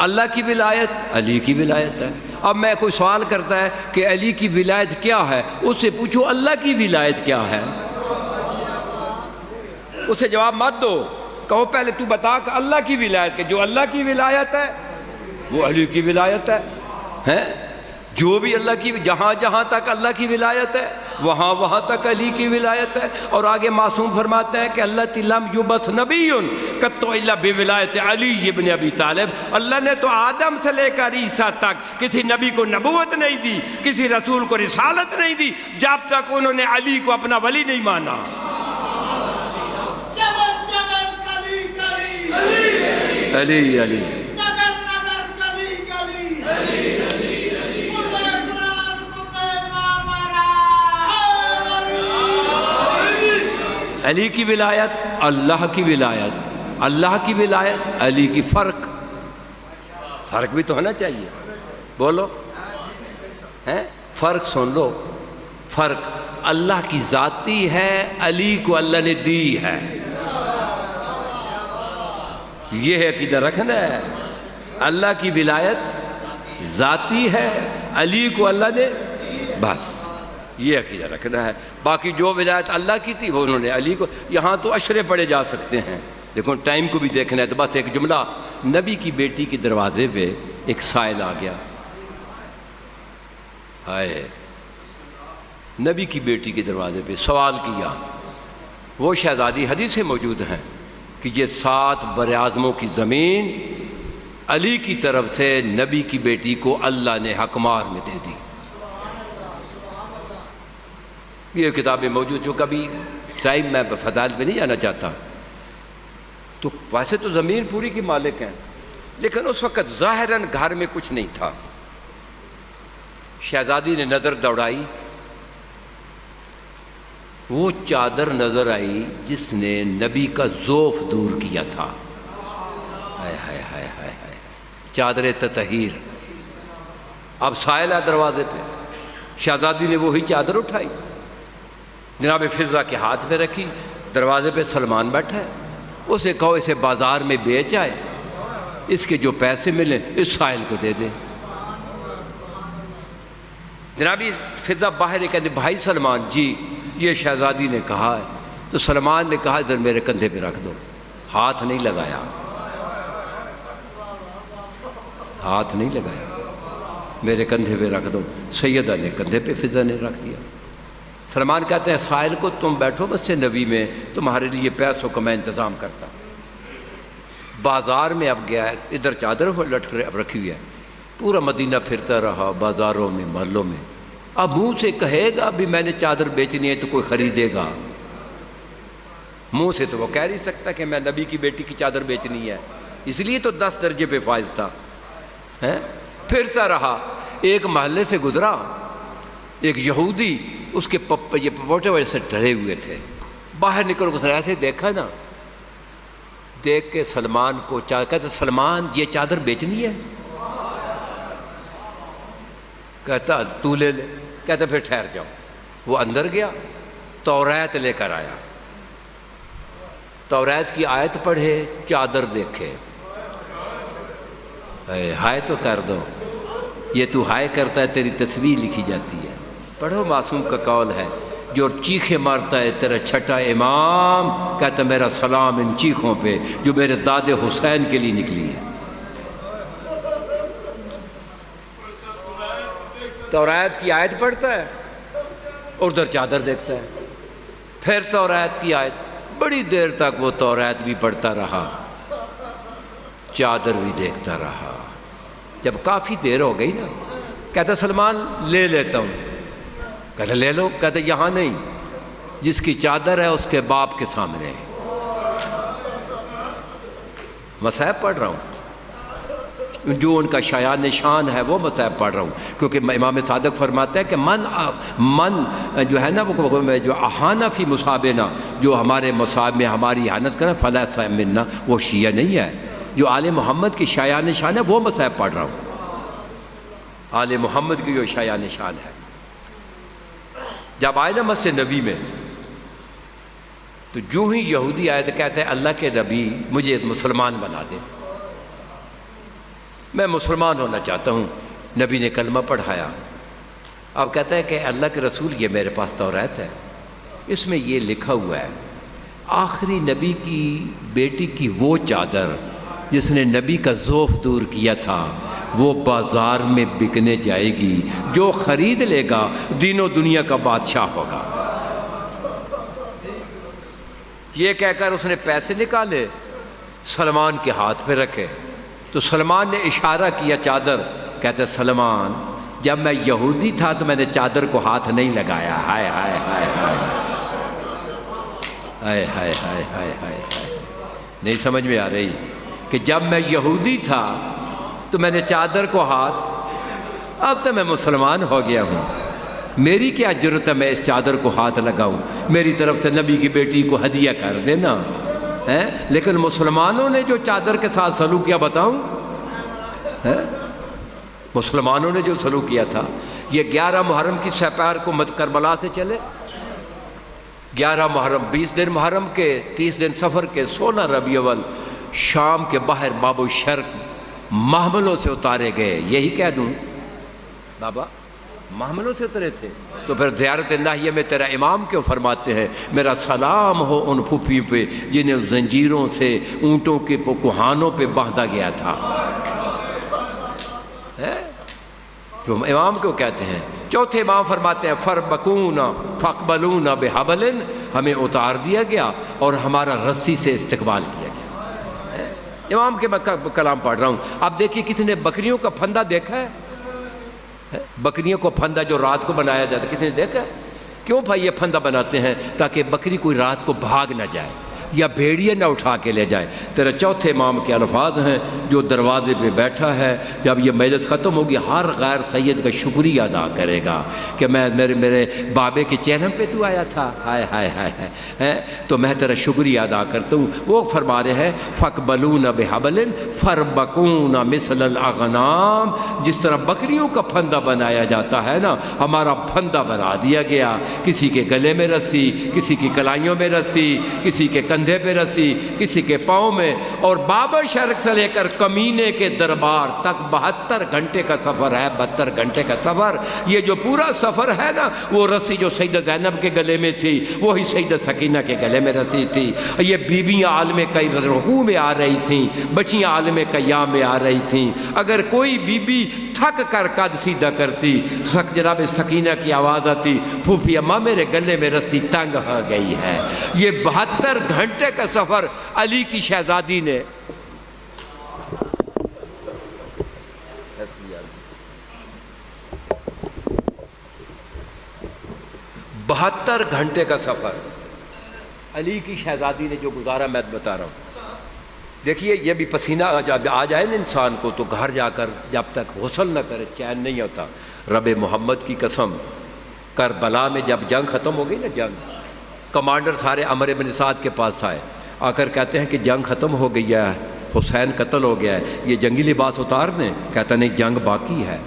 [SPEAKER 1] اللہ کی ولایت علی کی ولایت ہے۔ اب میں کوئی سوال کرتا ہے کہ علی کی ولایت کیا ہے، اس سے پوچھو اللہ کی ولایت کیا ہے، اسے جواب مت دو، کہو پہلے تو بتا کہ اللہ کی ولایت کہ جو اللہ کی ولایت ہے وہ علی کی ولایت ہے۔ جو بھی اللہ کی، جہاں جہاں تک اللہ کی ولایت ہے وہاں وہاں تک علی کی ولایت ہے۔ اور آگے معصوم فرماتے ہیں کہ اللہ لم یبعث نبی قط الا بولایت علی ابن ابی طالب، اللہ نے تو آدم سے لے کر عیسیٰ تک کسی نبی کو نبوت نہیں دی، کسی رسول کو رسالت نہیں دی جب تک انہوں نے علی کو اپنا ولی نہیں مانا۔ علی علی علی کی ولایت، اللہ کی ولایت، اللہ کی ولایت، علی کی فرق بھی تو ہونا چاہیے، بولو فرق سن لو۔ فرق اللہ کی ذاتی ہے، علی کو اللہ نے دی ہے، یہ عقیدہ رکھنا ہے۔ اللہ کی ولایت ذاتی ہے، علی کو اللہ نے، بس یہ عقیدہ رکھنا ہے۔ باقی جو ولایت اللہ کی تھی وہ انہوں نے علی کو، یہاں تو اشرے پڑے جا سکتے ہیں، دیکھو ٹائم کو بھی دیکھنا ہے تو بس ایک جملہ۔ نبی کی بیٹی کے دروازے پہ ایک سائل آ گیا، ہائے، نبی کی بیٹی کے دروازے پہ سوال کیا۔ وہ شہزادی حدیث سے موجود ہیں کہ یہ 7 براعظموں کی زمین علی کی طرف سے نبی کی بیٹی کو اللہ نے حق مار میں دے دی۔ یہ کتابیں موجود، جو کبھی ٹائم میں فضائل پہ نہیں جانا چاہتا، تو ویسے تو زمین پوری کی مالک ہیں، لیکن اس وقت ظاہراً گھر میں کچھ نہیں تھا۔ شہزادی نے نظر دوڑائی، وہ چادر نظر آئی جس نے نبی کا ذوف دور کیا تھا۔ ہائے ہائے ہائے ہائے ہائے، چادر تطہیر۔ اب سائل ہے دروازے پہ، شہزادی نے وہی چادر اٹھائی، جناب فضہ کے ہاتھ میں رکھی، دروازے پہ سلمان بیٹھا ہے، اسے کہو اسے بازار میں بیچ آئے، اس کے جو پیسے ملیں اس سائل کو دے دے۔ جناب فضہ باہر کہتے بھائی سلمان جی یہ شہزادی نے کہا ہے، تو سلمان نے کہا ادھر میرے کندھے پہ رکھ دو، ہاتھ نہیں لگایا، ہاتھ نہیں لگایا، میرے کندھے پہ رکھ دو۔ سیدہ نے کندھے پہ، فضہ نے رکھ دیا۔ سلمان کہتے ہیں سائل کو تم بیٹھو مسجد نبی میں، تمہارے لیے پیسوں کا میں انتظام کرتا۔ بازار میں اب گیا، ادھر چادر ہو لٹک اب رکھی ہوئی ہے، پورا مدینہ پھرتا رہا، بازاروں میں محلوں میں۔ اب منہ سے کہے گا بھی میں نے چادر بیچنی ہے تو کوئی خریدے گا؟ منہ سے تو وہ کہہ نہیں سکتا کہ میں نبی کی بیٹی کی چادر بیچنی ہے، اس لیے تو 10 درجے پہ فائز تھا۔ پھرتا رہا، ایک محلے سے گزرا، ایک یہودی، اس کے یہ پپوٹے وجہ سے ڈرے ہوئے تھے، باہر نکل کر ایسے دیکھا نا، دیکھ کے سلمان کو کہتا سلمان یہ چادر بیچنی ہے؟ کہتا تو لے لے، کہتا پھر ٹھہر جاؤ۔ وہ اندر گیا، توریت لے کر آیا، توریت کی آیت پڑھے، چادر دیکھے، ہائے تو کر دو، یہ تو ہائے کرتا ہے تیری تصویر لکھی جاتی ہے۔ پڑھو، معصوم کا قول ہے، جو چیخے مارتا ہے تیرا چھٹا امام، کہتا میرا سلام ان چیخوں پہ جو میرے داد حسین کے لیے نکلی ہے۔ توریت کی آیت پڑھتا ہے اور ادھر چادر دیکھتا ہے، پھر توریت کی آیت، بڑی دیر تک وہ توریت بھی پڑھتا رہا، چادر بھی دیکھتا رہا۔ جب کافی دیر ہو گئی نا، کہتا سلمان لے لیتا ہوں، کہتا لے لو، کہتا یہاں نہیں، جس کی چادر ہے اس کے باپ کے سامنے، مصحف پڑھ رہا ہوں، جو ان کا شایع نشان ہے وہ مصحف پڑھ رہا ہوں، کیونکہ امام صادق فرماتا ہے کہ من جو ہے نا وہ جو احانہ فی مصابنا، جو ہمارے مصاب میں ہماری احانت کرنا، فلیس منا، وہ شیعہ نہیں ہے۔ جو آل محمد کی شایع نشان ہے وہ مصحف پڑھ رہا ہوں، آل محمد کی جو شایع نشان ہے۔ جب آئے نا مسجد نبی میں، تو جو ہی یہودی آئے تو کہتے ہیں اللہ کے نبی مجھے مسلمان بنا دے، میں مسلمان ہونا چاہتا ہوں۔ نبی نے کلمہ پڑھایا، اب کہتا ہے کہ اللہ کے رسول یہ میرے پاس توریت ہے، اس میں یہ لکھا ہوا ہے آخری نبی کی بیٹی کی وہ چادر جس نے نبی کا ذوف دور کیا تھا وہ بازار میں بکنے جائے گی، جو خرید لے گا دین و دنیا کا بادشاہ ہوگا۔ یہ کہہ کر اس نے پیسے نکالے، سلمان کے ہاتھ پہ رکھے، تو سلمان نے اشارہ کیا چادر، کہتے سلمان جب میں یہودی تھا تو میں نے چادر کو ہاتھ نہیں لگایا۔ ہائے ہائے ہائے ہائے ہائے ہائے ہائے ہائے ہائے، نہیں سمجھ میں آ رہی کہ جب میں یہودی تھا تو میں نے چادر کو ہاتھ، اب تو میں مسلمان ہو گیا ہوں، میری کیا جرت ہے میں اس چادر کو ہاتھ لگاؤں، میری طرف سے نبی کی بیٹی کو ہدیہ کر دینا ہے۔ لیکن مسلمانوں نے جو چادر کے ساتھ سلوک کیا بتاؤں، مسلمانوں نے جو سلوک کیا تھا، یہ 11 محرم کی سپہر کو کربلا سے چلے، 11 محرم 20 دن محرم کے، 30 دن سفر کے، 16 ربیع الاول شام کے باہر باب الشرق محملوں سے اتارے گئے۔ یہی کہہ دوں بابا محملوں سے اترے تھے، تو پھر زیارت ناحیہ میں تیرا امام کیوں فرماتے ہیں میرا سلام ہو ان پھوپھیوں پہ جنہیں زنجیروں سے اونٹوں کے کوہانوں پہ باندھا گیا تھا، جو امام کیوں کہتے ہیں۔ چوتھے امام فرماتے ہیں فربکونا فقبلونا بحبل، ہمیں اتار دیا گیا اور ہمارا رسی سے استقبال کیا گیا۔ امام کے کلام پڑھ رہا ہوں۔ اب دیکھیے کسی نے بکریوں کا پھندا دیکھا ہے؟ بکریوں کو پھندا جو رات کو بنایا جاتا ہے، کسی نے دیکھا ہے کیوں بھائی یہ پھندا بناتے ہیں؟ تاکہ بکری کوئی رات کو بھاگ نہ جائے یا بھیڑیے نہ اٹھا کے لے جائے۔ تیرے چوتھے امام کے الفاظ ہیں، جو دروازے پہ بیٹھا ہے جب یہ مجلس ختم ہوگی ہر غیر سید کا شکریہ ادا کرے گا کہ میں میرے بابے کے چہرے پہ تو آیا تھا، ہائے ہائے ہائے ہائے، تو میں تیرا شکریہ ادا کرتا ہوں۔ وہ فرما رہے ہیں فَقْبَلُونَ بِحَبْلٍ فَرْبَقُونَ مِثْلَ الْأَغْنَامِ، جس طرح بکریوں کا پھندا بنایا جاتا ہے نا، ہمارا پھندا بنا دیا گیا، کسی کے گلے میں رسی، کسی کی کلائیوں میں رسی، کسی کے کندھے پہ رسی، کسی کے پاؤں میں، اور باب شرق سے لے کر کمینے کے دربار تک 72 گھنٹے کا سفر ہے، 72 گھنٹے کا سفر۔ یہ جو پورا سفر ہے نا، وہ رسی جو سیدہ زینب کے گلے میں تھی وہی سیدہ سکینہ کے گلے میں رسی تھی۔ یہ بیویاں عالم کئی رکوع میں آ رہی تھیں، بچیاں عالم قیام میں آ رہی تھیں۔ اگر کوئی بی بی تھک کر قد سیدھا کرتی، جناب سکینہ کی آواز آتی، پھوپھی اماں میرے گلے میں رسی تنگ ہو گئی ہے۔ یہ 72 گھنٹے کا سفر علی کی شہزادی نے 72 گھنٹے کا سفر علی کی شہزادی نے جو گزارا، میں بتا رہا ہوں۔ دیکھیے یہ بھی پسینہ جب آ جائے نا انسان کو تو گھر جا کر جب تک غسل نہ کرے چین نہیں ہوتا۔ رب محمد کی قسم، کربلا میں جب جنگ ختم ہو گئی نا، جنگ، کمانڈر سارے عمرو بن سعد کے پاس آئے، آ کر کہتے ہیں کہ جنگ ختم ہو گئی ہے، حسین قتل ہو گیا ہے، یہ جنگی لباس اتار دیں؟ کہتا نہیں، جنگ باقی ہے۔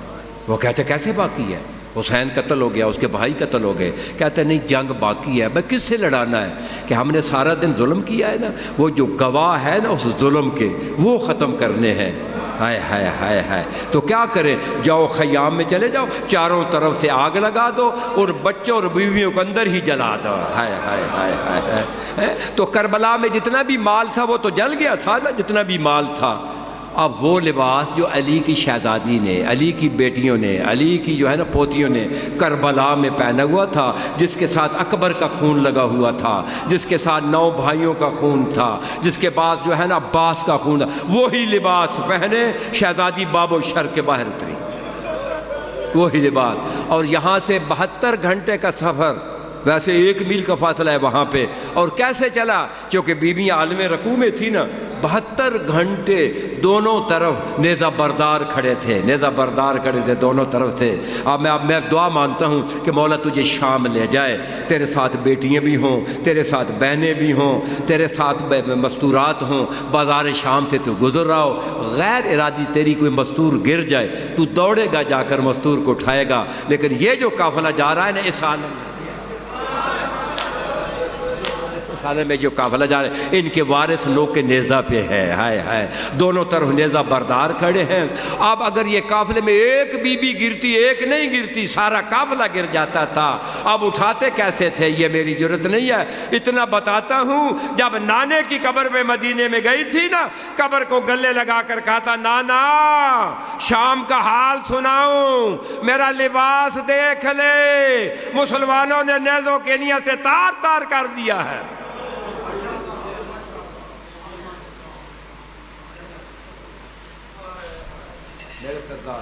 [SPEAKER 1] وہ کہتے کیسے باقی ہے؟ حسین قتل ہو گیا، اس کے بھائی قتل ہو گئے۔ کہتے نہیں، جنگ باقی ہے۔ بھائی کس سے لڑانا ہے؟ کہ ہم نے سارا دن ظلم کیا ہے نا، وہ جو گواہ ہے نا اس ظلم کے، وہ ختم کرنے ہیں۔ ہائے ہائے ہائے ہائے، تو کیا کریں؟ جاؤ خیام میں چلے جاؤ، چاروں طرف سے آگ لگا دو اور بچوں اور بیویوں کو اندر ہی جلا دو۔ ہائے ہائے ہائے ہائے۔ تو کربلا میں جتنا بھی مال تھا وہ تو جل گیا تھا نا، جتنا بھی مال تھا۔ اب وہ لباس جو علی کی شہزادی نے، علی کی بیٹیوں نے، علی کی جو ہے نا پوتیوں نے کربلا میں پہنا ہوا تھا، جس کے ساتھ اکبر کا خون لگا ہوا تھا، جس کے ساتھ 9 بھائیوں کا خون تھا، جس کے بعد جو ہے نا عباس کا خون تھا، وہی لباس پہنے شہزادی باب و شر کے باہر اتری، وہی لباس۔ اور یہاں سے 72 گھنٹے کا سفر، ویسے 1 میل کا فاصلہ ہے وہاں پہ، اور کیسے چلا؟ کیونکہ بیویاں عالم رکوع میں تھی نا، 72 گھنٹے دونوں طرف نیزہ بردار کھڑے تھے، نیزہ بردار کھڑے تھے، دونوں طرف تھے۔ اب میں دعا مانگتا ہوں کہ مولا تجھے شام لے جائے، تیرے ساتھ بیٹیاں بھی ہوں، تیرے ساتھ بہنیں بھی ہوں، تیرے ساتھ مستورات ہوں، بازار شام سے تو گزر رہا ہو، غیر ارادی تیری کوئی مستور گر جائے، تو دوڑے گا جا کر مستور کو اٹھائے گا۔ لیکن یہ جو قافلہ جا رہا ہے نا اس عالم میں جو قافلہ جا رہے ہیں، ان کے وارث لوگ کے نیزہ پہ ہے۔ ہائے ہائے، دونوں طرف نیزہ بردار کھڑے ہیں۔ اب اگر یہ قافلے میں ایک بی بی گرتی، ایک نہیں گرتی، سارا قافلہ گر جاتا تھا۔ اب اٹھاتے کیسے تھے یہ میری جرت نہیں ہے، اتنا بتاتا ہوں۔ جب نانے کی قبر میں مدینے میں گئی تھی نا، قبر کو گلے لگا کر کہا تھا، نانا شام کا حال سناؤں، میرا لباس دیکھ لے، مسلمانوں نے نیزوں کے نیزے سے تار تار کر دیا ہے۔ میرے سردار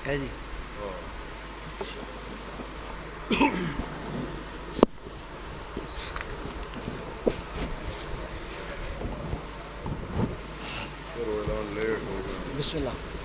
[SPEAKER 1] ہے جی،
[SPEAKER 2] بسم اللہ۔